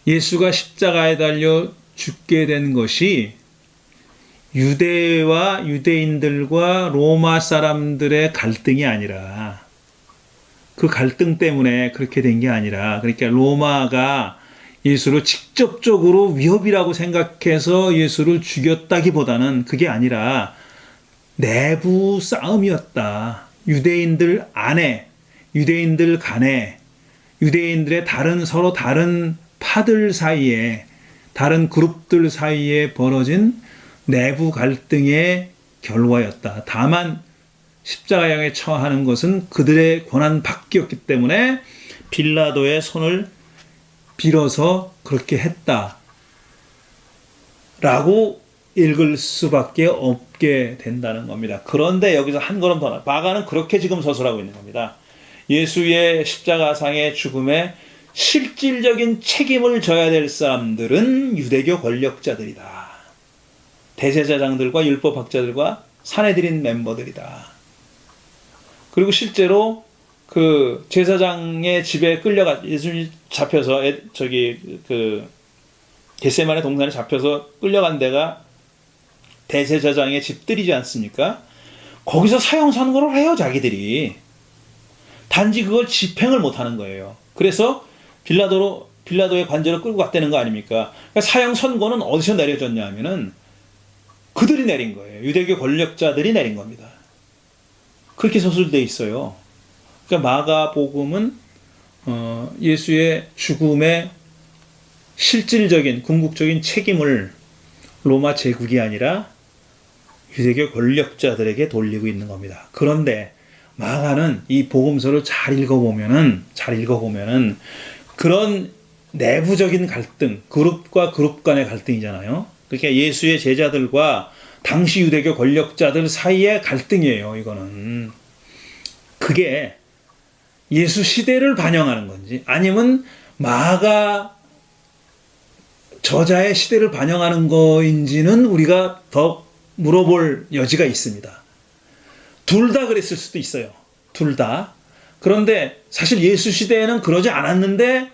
예수가 십자가에 달려 죽게 된 것이 유대와 유대인들과 로마 사람들의 갈등이 아니라, 그 갈등 때문에 그렇게 된 게 아니라, 그러니까 로마가 예수를 직접적으로 위협이라고 생각해서 예수를 죽였다기보다는 그게 아니라 내부 싸움이었다. 유대인들 안에, 유대인들 간에, 유대인들의 서로 다른 파들 사이에, 다른 그룹들 사이에 벌어진 내부 갈등의 결과였다. 다만 십자가형에 처하는 것은 그들의 권한 밖이었기 때문에 빌라도의 손을 빌어서 그렇게 했다 라고 읽을 수밖에 없게 된다는 겁니다. 그런데 여기서 한 걸음 더 마가는 그렇게 지금 서술하고 있는 겁니다. 예수의 십자가상의 죽음에 실질적인 책임을 져야 될 사람들은 유대교 권력자들이다. 대제사장들과 율법학자들과 산헤드린 멤버들이다. 그리고 실제로 그 제사장의 집에 예수님이 잡혀서 겟세마네 동산에 잡혀서 끌려간 데가 대제사장의 집들이지 않습니까? 거기서 사형 선고를 해요, 자기들이. 단지 그걸 집행을 못 하는 거예요. 그래서 빌라도의 관저로 끌고 갔다는 거 아닙니까? 그러니까 사형 선고는 어디서 내려졌냐 하면은 그들이 내린 거예요. 유대교 권력자들이 내린 겁니다. 그렇게 서술되어 있어요. 그러니까 마가복음은 예수의 죽음의 실질적인 궁극적인 책임을 로마 제국이 아니라 유대교 권력자들에게 돌리고 있는 겁니다. 그런데 마가는 이 복음서를 잘 읽어보면은 그런 내부적인 갈등, 그룹과 그룹 간의 갈등이잖아요. 그러니까 예수의 제자들과 당시 유대교 권력자들 사이의 갈등이에요, 이거는. 그게 예수 시대를 반영하는 건지, 아니면 마가 저자의 시대를 반영하는 거인지는 우리가 더 물어볼 여지가 있습니다. 둘 다 그랬을 수도 있어요. 둘 다. 그런데 사실 예수 시대에는 그러지 않았는데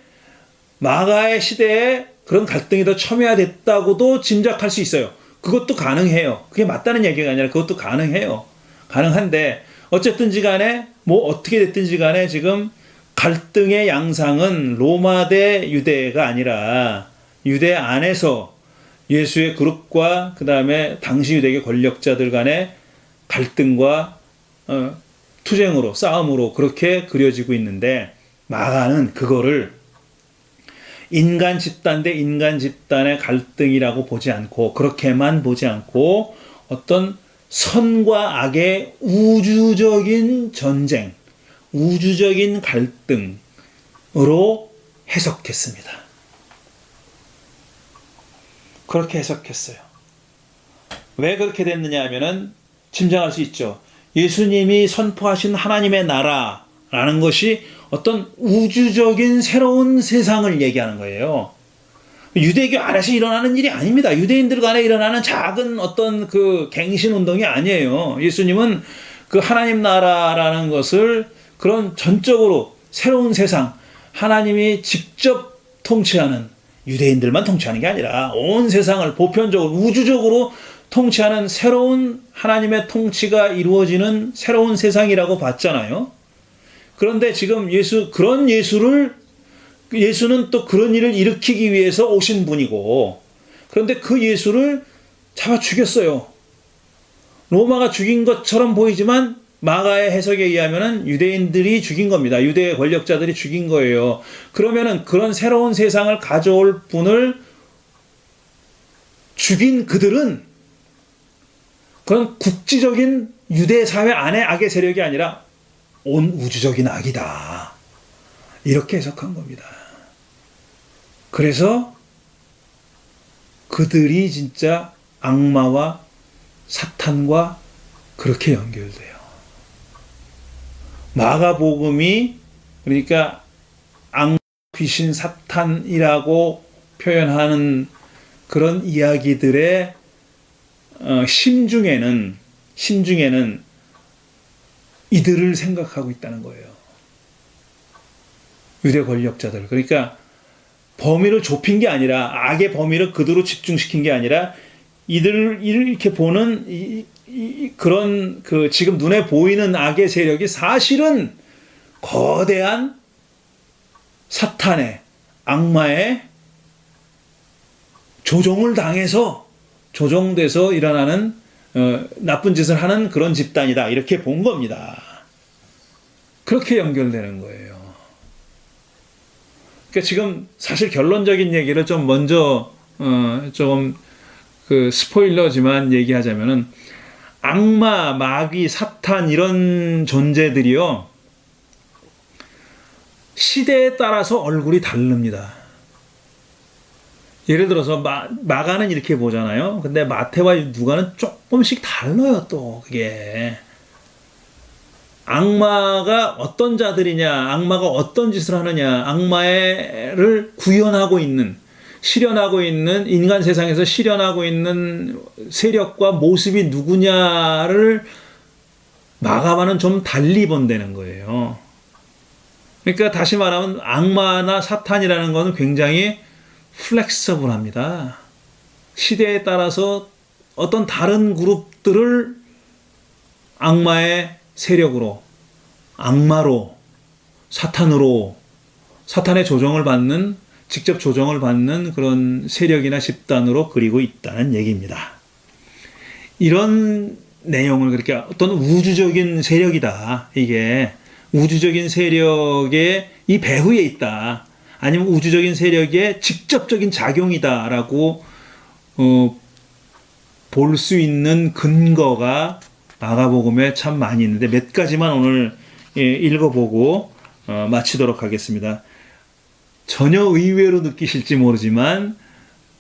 마가의 시대에 그런 갈등이 더 첨예화됐다고도 짐작할 수 있어요. 그것도 가능해요. 그게 맞다는 얘기가 아니라 그것도 가능해요. 가능한데 어쨌든지 간에 뭐 어떻게 됐든지 간에 지금 갈등의 양상은 로마 대 유대가 아니라 유대 안에서 예수의 그룹과 그 다음에 당시 유대교 권력자들 간의 갈등과 투쟁으로, 싸움으로 그렇게 그려지고 있는데, 마가는 그거를 인간 집단 대 인간 집단의 갈등이라고 보지 않고, 그렇게만 보지 않고 어떤 선과 악의 우주적인 전쟁, 우주적인 갈등으로 해석했습니다. 그렇게 해석했어요. 왜 그렇게 됐느냐 하면은 짐작할 수 있죠. 예수님이 선포하신 하나님의 나라라는 것이 어떤 우주적인 새로운 세상을 얘기하는 거예요. 유대교 안에서 일어나는 일이 아닙니다. 유대인들 간에 일어나는 작은 어떤 그 갱신 운동이 아니에요. 예수님은 그 하나님 나라라는 것을 그런 전적으로 새로운 세상, 하나님이 직접 통치하는, 유대인들만 통치하는 게 아니라 온 세상을 보편적으로 우주적으로 통치하는 새로운 하나님의 통치가 이루어지는 새로운 세상이라고 봤잖아요. 그런데 지금 예수는 또 그런 일을 일으키기 위해서 오신 분이고, 그런데 그 예수를 잡아 죽였어요. 로마가 죽인 것처럼 보이지만 마가의 해석에 의하면 유대인들이 죽인 겁니다. 유대 권력자들이 죽인 거예요. 그러면은 그런 새로운 세상을 가져올 분을 죽인 그들은 그런 국지적인 유대 사회 안의 악의 세력이 아니라 온 우주적인 악이다. 이렇게 해석한 겁니다. 그래서 그들이 진짜 악마와 사탄과 그렇게 연결돼요. 마가복음이 그러니까 악마, 귀신, 사탄이라고 표현하는 그런 이야기들의 심중에는 이들을 생각하고 있다는 거예요. 유대 권력자들. 그러니까 범위를 좁힌 게 아니라, 악의 범위를 그대로 집중시킨 게 아니라, 이들을 이렇게 보는 그런 그 지금 눈에 보이는 악의 세력이 사실은 거대한 사탄의, 악마의 조종돼서 일어나는 나쁜 짓을 하는 그런 집단이다. 이렇게 본 겁니다. 그렇게 연결되는 거예요. 그러니까 지금 사실 결론적인 얘기를 좀 먼저 좀 그 스포일러지만 얘기하자면은, 악마, 마귀, 사탄 이런 존재들이요, 시대에 따라서 얼굴이 다릅니다. 예를 들어서 마가는 이렇게 보잖아요. 근데 마태와 누가는 조금씩 달라요. 또 그게 악마가 어떤 자들이냐, 악마가 어떤 짓을 하느냐, 악마를 구현하고 있는, 실현하고 있는, 인간 세상에서 실현하고 있는 세력과 모습이 누구냐를 마가와는 좀 달리 본다는 거예요. 그러니까 다시 말하면 악마나 사탄이라는 것은 굉장히 플렉서블합니다. 시대에 따라서 어떤 다른 그룹들을 악마의 세력으로, 악마로, 사탄의 조정을 받는, 직접 조정을 받는 그런 세력이나 집단으로 그리고 있다는 얘기입니다. 이런 내용을 그렇게 어떤 우주적인 세력이다. 이게 우주적인 세력의 이 배후에 있다. 아니면 우주적인 세력의 직접적인 작용이다라고 볼 수 있는 근거가 마가복음에 참 많이 있는데 몇 가지만 오늘 읽어보고 마치도록 하겠습니다. 전혀 의외로 느끼실지 모르지만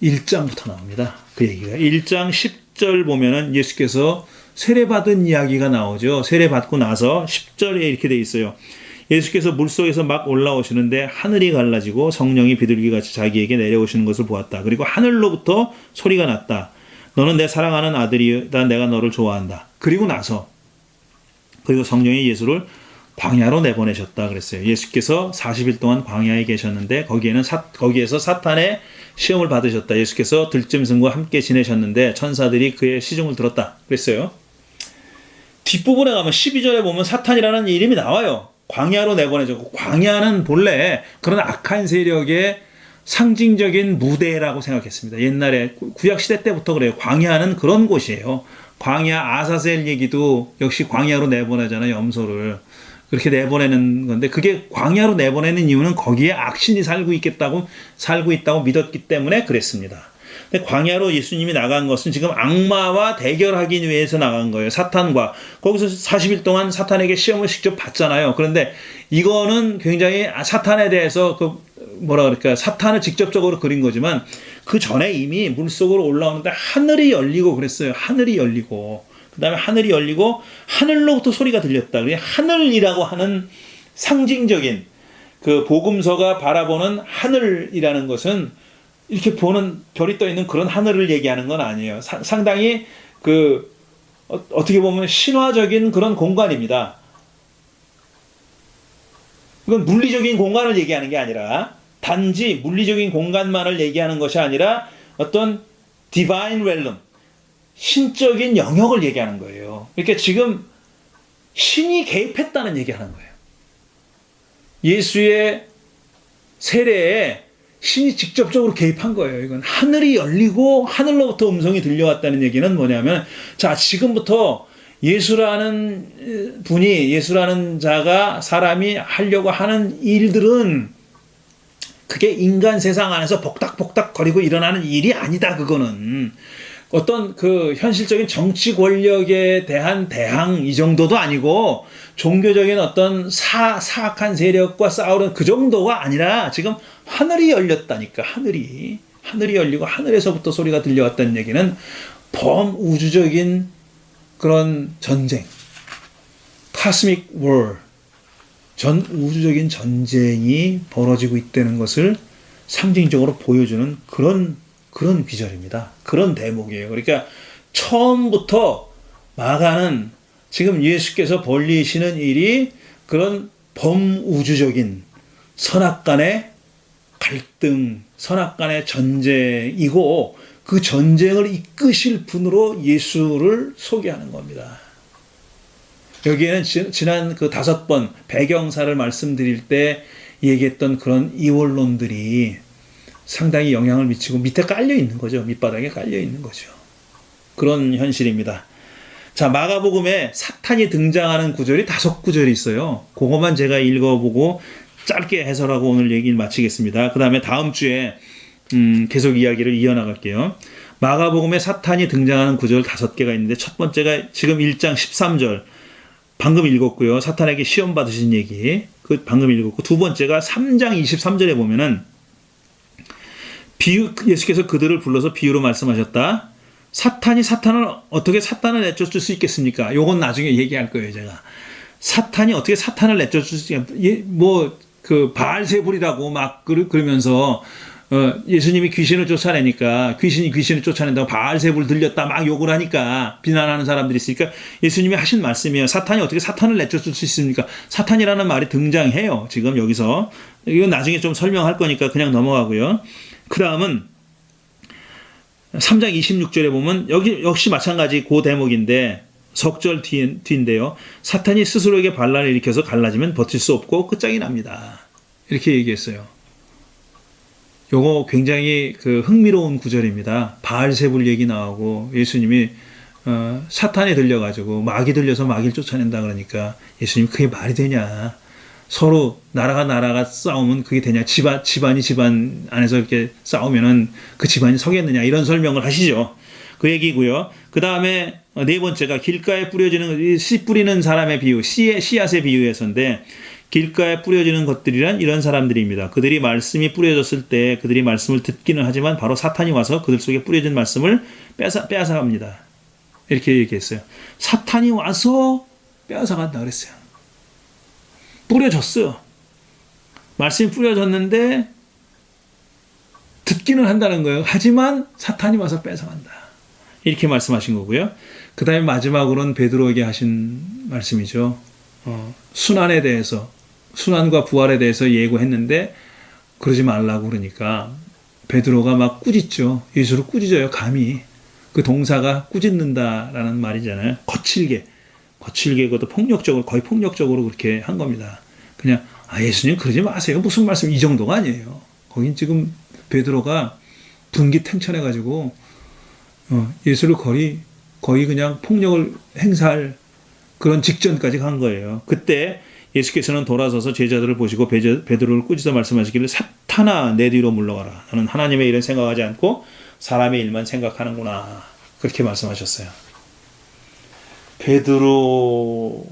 1장부터 나옵니다. 그 얘기가 1장 10절 보면은 예수께서 세례받은 이야기가 나오죠. 세례받고 나서 10절에 이렇게 돼 있어요. 예수께서 물속에서 막 올라오시는데 하늘이 갈라지고 성령이 비둘기같이 자기에게 내려오시는 것을 보았다. 그리고 하늘로부터 소리가 났다. 너는 내 사랑하는 아들이다. 내가 너를 좋아한다. 그리고 성령이 예수를 광야로 내보내셨다 그랬어요. 예수께서 40일 동안 광야에 계셨는데 거기에서 사탄의 시험을 받으셨다. 예수께서 들짐승과 함께 지내셨는데 천사들이 그의 시중을 들었다 그랬어요. 뒷부분에 가면 12절에 보면 사탄이라는 이름이 나와요. 광야로 내보내졌고, 광야는 본래 그런 악한 세력의 상징적인 무대라고 생각했습니다. 옛날에 구약시대 때부터 그래요. 광야는 그런 곳이에요. 광야 아사셀 얘기도 역시 광야로 내보내잖아요. 염소를. 그렇게 내보내는 건데, 그게 광야로 내보내는 이유는 거기에 악신이 살고 있다고 믿었기 때문에 그랬습니다. 근데 광야로 예수님이 나간 것은 지금 악마와 대결하기 위해서 나간 거예요. 사탄과. 거기서 40일 동안 사탄에게 시험을 직접 받잖아요. 그런데 이거는 굉장히 사탄에 대해서 사탄을 직접적으로 그린 거지만 그 전에 이미 물속으로 올라오는데 하늘이 열리고 그랬어요. 하늘이 열리고. 그 다음에 하늘이 열리고 하늘로부터 소리가 들렸다. 하늘이라고 하는 상징적인 그 복음서가 바라보는 하늘이라는 것은 이렇게 보는 별이 떠 있는 그런 하늘을 얘기하는 건 아니에요. 상당히 어떻게 보면 신화적인 그런 공간입니다. 이건 물리적인 공간을 얘기하는 게 아니라 단지 물리적인 공간만을 얘기하는 것이 아니라 어떤 divine realm, 신적인 영역을 얘기하는 거예요. 그러니까 지금 신이 개입했다는 얘기하는 거예요. 예수의 세례에 신이 직접적으로 개입한 거예요. 이건 하늘이 열리고 하늘로부터 음성이 들려왔다는 얘기는 뭐냐면, 자, 지금부터 예수라는 자가 사람이 하려고 하는 일들은 그게 인간 세상 안에서 복닥복닥 거리고 일어나는 일이 아니다. 그거는 어떤 그 현실적인 정치 권력에 대한 대항 이 정도도 아니고 종교적인 어떤 사악한 세력과 싸우는 그 정도가 아니라 지금 하늘이 열렸다니까. 하늘이 열리고 하늘에서부터 소리가 들려왔다는 얘기는 범우주적인 그런 전쟁, 카스믹 월, 전 우주적인 전쟁이 벌어지고 있다는 것을 상징적으로 보여주는 그런 귀절입니다. 그런 대목이에요. 그러니까 처음부터 마가는 지금 예수께서 벌리시는 일이 그런 범우주적인 선악간의 갈등, 선악간의 전쟁이고 그 전쟁을 이끄실 분으로 예수를 소개하는 겁니다. 여기에는 지난 그 5번 배경사를 말씀드릴 때 얘기했던 그런 이원론들이 상당히 영향을 미치고 밑에 깔려 있는 거죠. 밑바닥에 깔려 있는 거죠. 그런 현실입니다. 자, 마가복음에 사탄이 등장하는 구절이 5구절이 있어요. 그것만 제가 읽어보고 짧게 해설하고 오늘 얘기를 마치겠습니다. 그 다음에 다음 주에 계속 이야기를 이어나갈게요. 마가복음에 사탄이 등장하는 구절 5개가 있는데, 첫 번째가 지금 1장 13절 방금 읽었고요. 사탄에게 시험 받으신 얘기 그 방금 읽었고, 두 번째가 3장 23절에 보면은 예수께서 그들을 불러서 비유로 말씀하셨다. 어떻게 사탄을 내쫓을 수 있겠습니까? 요건 나중에 얘기할 거예요, 제가. 사탄이 어떻게 사탄을 내쫓을 수 있겠습니까? 바알세불이라고 막 그러면서 예수님이 귀신을 쫓아내니까 귀신을 쫓아낸다고 바알세불 들렸다 막 욕을 하니까 비난하는 사람들이 있으니까 예수님이 하신 말씀이에요. 사탄이 어떻게 사탄을 내쫓을 수 있습니까? 사탄이라는 말이 등장해요. 지금 여기서. 이건 나중에 좀 설명할 거니까 그냥 넘어가고요. 그 다음은 3장 26절에 보면 여기 역시 마찬가지 그 대목인데 석절 뒤인데요. 사탄이 스스로에게 반란을 일으켜서 갈라지면 버틸 수 없고 끝장이 납니다. 이렇게 얘기했어요. 요거 굉장히 흥미로운 구절입니다. 바알세불 얘기 나오고 예수님이 사탄이 들려가지고 마귀 들려서 마귀를 쫓아낸다 그러니까 예수님 그게 말이 되냐? 서로 나라가 싸우면 그게 되냐? 집안이 집안 안에서 이렇게 싸우면은 그 집안이 서겠느냐? 이런 설명을 하시죠. 그 얘기고요. 그 다음에 네 번째가 길가에 뿌려지는 씨 뿌리는 사람의 비유, 씨앗의 비유에서인데 길가에 뿌려지는 것들이란 이런 사람들입니다. 그들이 말씀이 뿌려졌을 때 그들이 말씀을 듣기는 하지만 바로 사탄이 와서 그들 속에 뿌려진 말씀을 빼앗아갑니다. 이렇게 얘기했어요. 사탄이 와서 빼앗아간다 그랬어요. 뿌려졌어요. 말씀이 뿌려졌는데 듣기는 한다는 거예요. 하지만 사탄이 와서 뺏어간다. 이렇게 말씀하신 거고요. 그 다음에 마지막으로는 베드로에게 하신 말씀이죠. 순환에 대해서, 순환과 부활에 대해서 예고했는데 그러지 말라고 그러니까 베드로가 막 꾸짖죠. 예수를 꾸짖어요. 감히. 그 동사가 꾸짖는다라는 말이잖아요. 거칠게 그것도 폭력적으로, 거의 폭력적으로 그렇게 한 겁니다. 그냥 예수님 그러지 마세요. 무슨 말씀, 이 정도가 아니에요. 거긴 지금 베드로가 분기탱천해가지고 예수를 거의 그냥 폭력을 행사할 그런 직전까지 간 거예요. 그때 예수께서는 돌아서서 제자들을 보시고 베드로를 꾸짖어 말씀하시기를 사탄아 내 뒤로 물러가라. 나는 하나님의 일은 생각하지 않고 사람의 일만 생각하는구나. 그렇게 말씀하셨어요. 베드로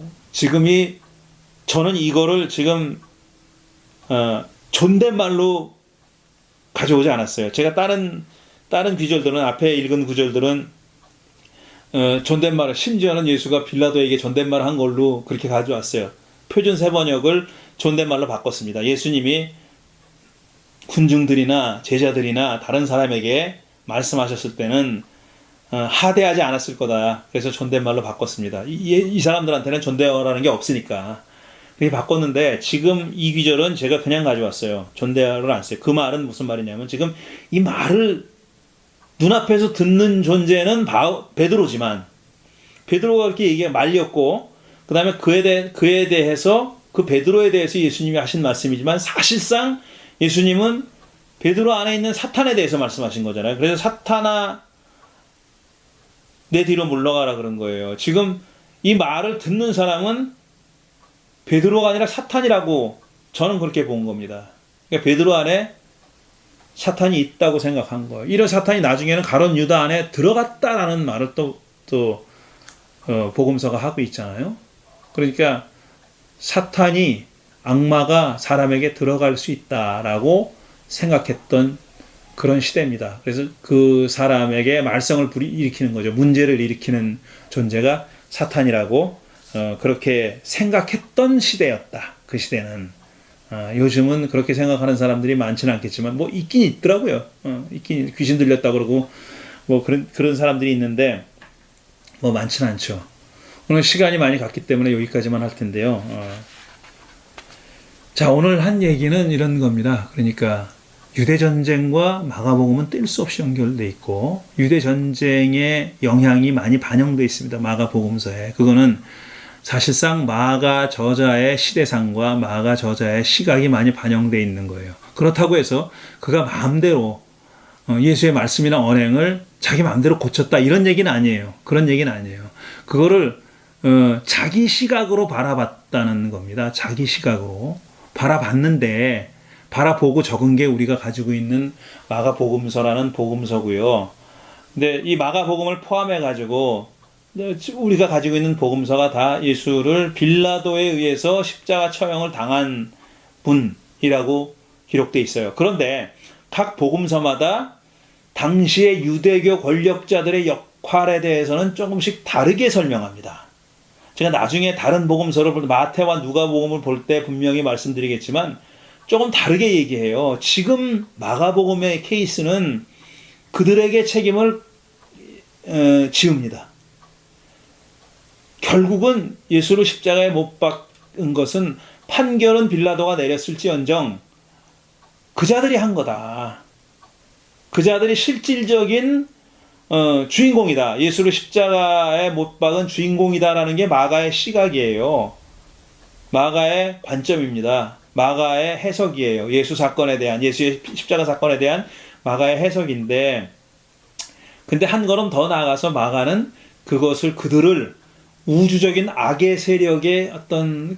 저는 이거를 지금 존댓말로 가져오지 않았어요. 제가 다른 구절들은 앞에 읽은 구절들은 존댓말을 심지어는 예수가 빌라도에게 존댓말을 한 걸로 그렇게 가져왔어요. 표준 세번역을 존댓말로 바꿨습니다. 예수님이 군중들이나 제자들이나 다른 사람에게 말씀하셨을 때는 하대하지 않았을 거다. 그래서 존댓말로 바꿨습니다. 이 사람들한테는 존댓어라는 게 없으니까. 그렇게 바꿨는데 지금 이 귀절은 제가 그냥 가져왔어요. 존댓어를 안 써요. 그 말은 무슨 말이냐면 지금 이 말을 눈앞에서 듣는 존재는 베드로지만 베드로가 그렇게 말렸고 그 다음에 그에 대해서 그 베드로에 대해서 예수님이 하신 말씀이지만 사실상 예수님은 베드로 안에 있는 사탄에 대해서 말씀하신 거잖아요. 그래서 사탄아 내 뒤로 물러가라 그런 거예요. 지금 이 말을 듣는 사람은 베드로가 아니라 사탄이라고 저는 그렇게 본 겁니다. 그러니까 베드로 안에 사탄이 있다고 생각한 거예요. 이런 사탄이 나중에는 가룟 유다 안에 들어갔다라는 말을 또 복음서가 하고 있잖아요. 그러니까 사탄이 악마가 사람에게 들어갈 수 있다라고 생각했던 그런 시대입니다. 그래서 그 사람에게 말썽을 일으키는 거죠. 문제를 일으키는 존재가 사탄이라고 그렇게 생각했던 시대였다. 그 시대는. 요즘은 그렇게 생각하는 사람들이 많지는 않겠지만 뭐 있긴 있더라고요. 있긴 귀신 들렸다 그러고 뭐 그런 사람들이 있는데 뭐 많지는 않죠. 오늘 시간이 많이 갔기 때문에 여기까지만 할 텐데요. 자, 오늘 한 얘기는 이런 겁니다. 그러니까 유대전쟁과 마가복음은 뗄 수 없이 연결되어 있고 유대전쟁의 영향이 많이 반영되어 있습니다. 마가복음서에. 그거는 사실상 마가 저자의 시대상과 마가 저자의 시각이 많이 반영되어 있는 거예요. 그렇다고 해서 그가 마음대로 예수의 말씀이나 언행을 자기 마음대로 고쳤다 이런 얘기는 아니에요. 그런 얘기는 아니에요. 그거를 자기 시각으로 바라봤다는 겁니다. 자기 시각으로 바라봤는데 바라보고 적은 게 우리가 가지고 있는 마가복음서라는 복음서고요. 근데 이 마가복음을 포함해 가지고 우리가 가지고 있는 복음서가 다 예수를 빌라도에 의해서 십자가 처형을 당한 분이라고 기록되어 있어요. 그런데 각 복음서마다 당시의 유대교 권력자들의 역할에 대해서는 조금씩 다르게 설명합니다. 제가 나중에 다른 복음서를 볼 때 마태와 누가복음을 볼 때 분명히 말씀드리겠지만 조금 다르게 얘기해요. 지금 마가복음의 케이스는 그들에게 책임을 지웁니다. 결국은 예수를 십자가에 못 박은 것은 판결은 빌라도가 내렸을지언정 그 자들이 한 거다. 그 자들이 실질적인 주인공이다. 예수를 십자가에 못 박은 주인공이다라는 게 마가의 시각이에요. 마가의 관점입니다. 마가의 해석이에요. 예수 사건에 대한, 예수의 십자가 사건에 대한 마가의 해석인데, 근데 한 걸음 더 나아가서 마가는 그것을 그들을 우주적인 악의 세력의 어떤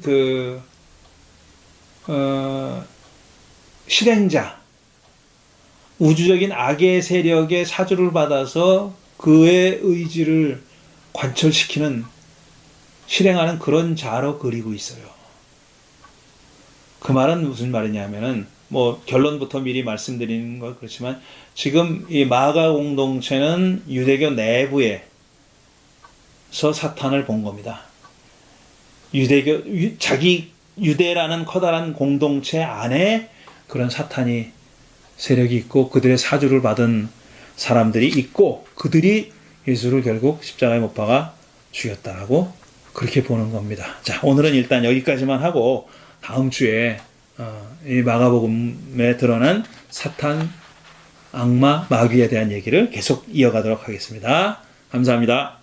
실행자, 우주적인 악의 세력의 사주를 받아서 그의 의지를 관철시키는, 실행하는 그런 자로 그리고 있어요. 그 말은 무슨 말이냐면은, 결론부터 미리 말씀드리는 건 그렇지만, 지금 이 마가 공동체는 유대교 내부에서 사탄을 본 겁니다. 유대라는 커다란 공동체 안에 그런 사탄이 세력이 있고, 그들의 사주를 받은 사람들이 있고, 그들이 예수를 결국 십자가에 못 박아 죽였다라고 그렇게 보는 겁니다. 자, 오늘은 일단 여기까지만 하고, 다음 주에 이 마가복음에 드러난 사탄, 악마, 마귀에 대한 얘기를 계속 이어가도록 하겠습니다. 감사합니다.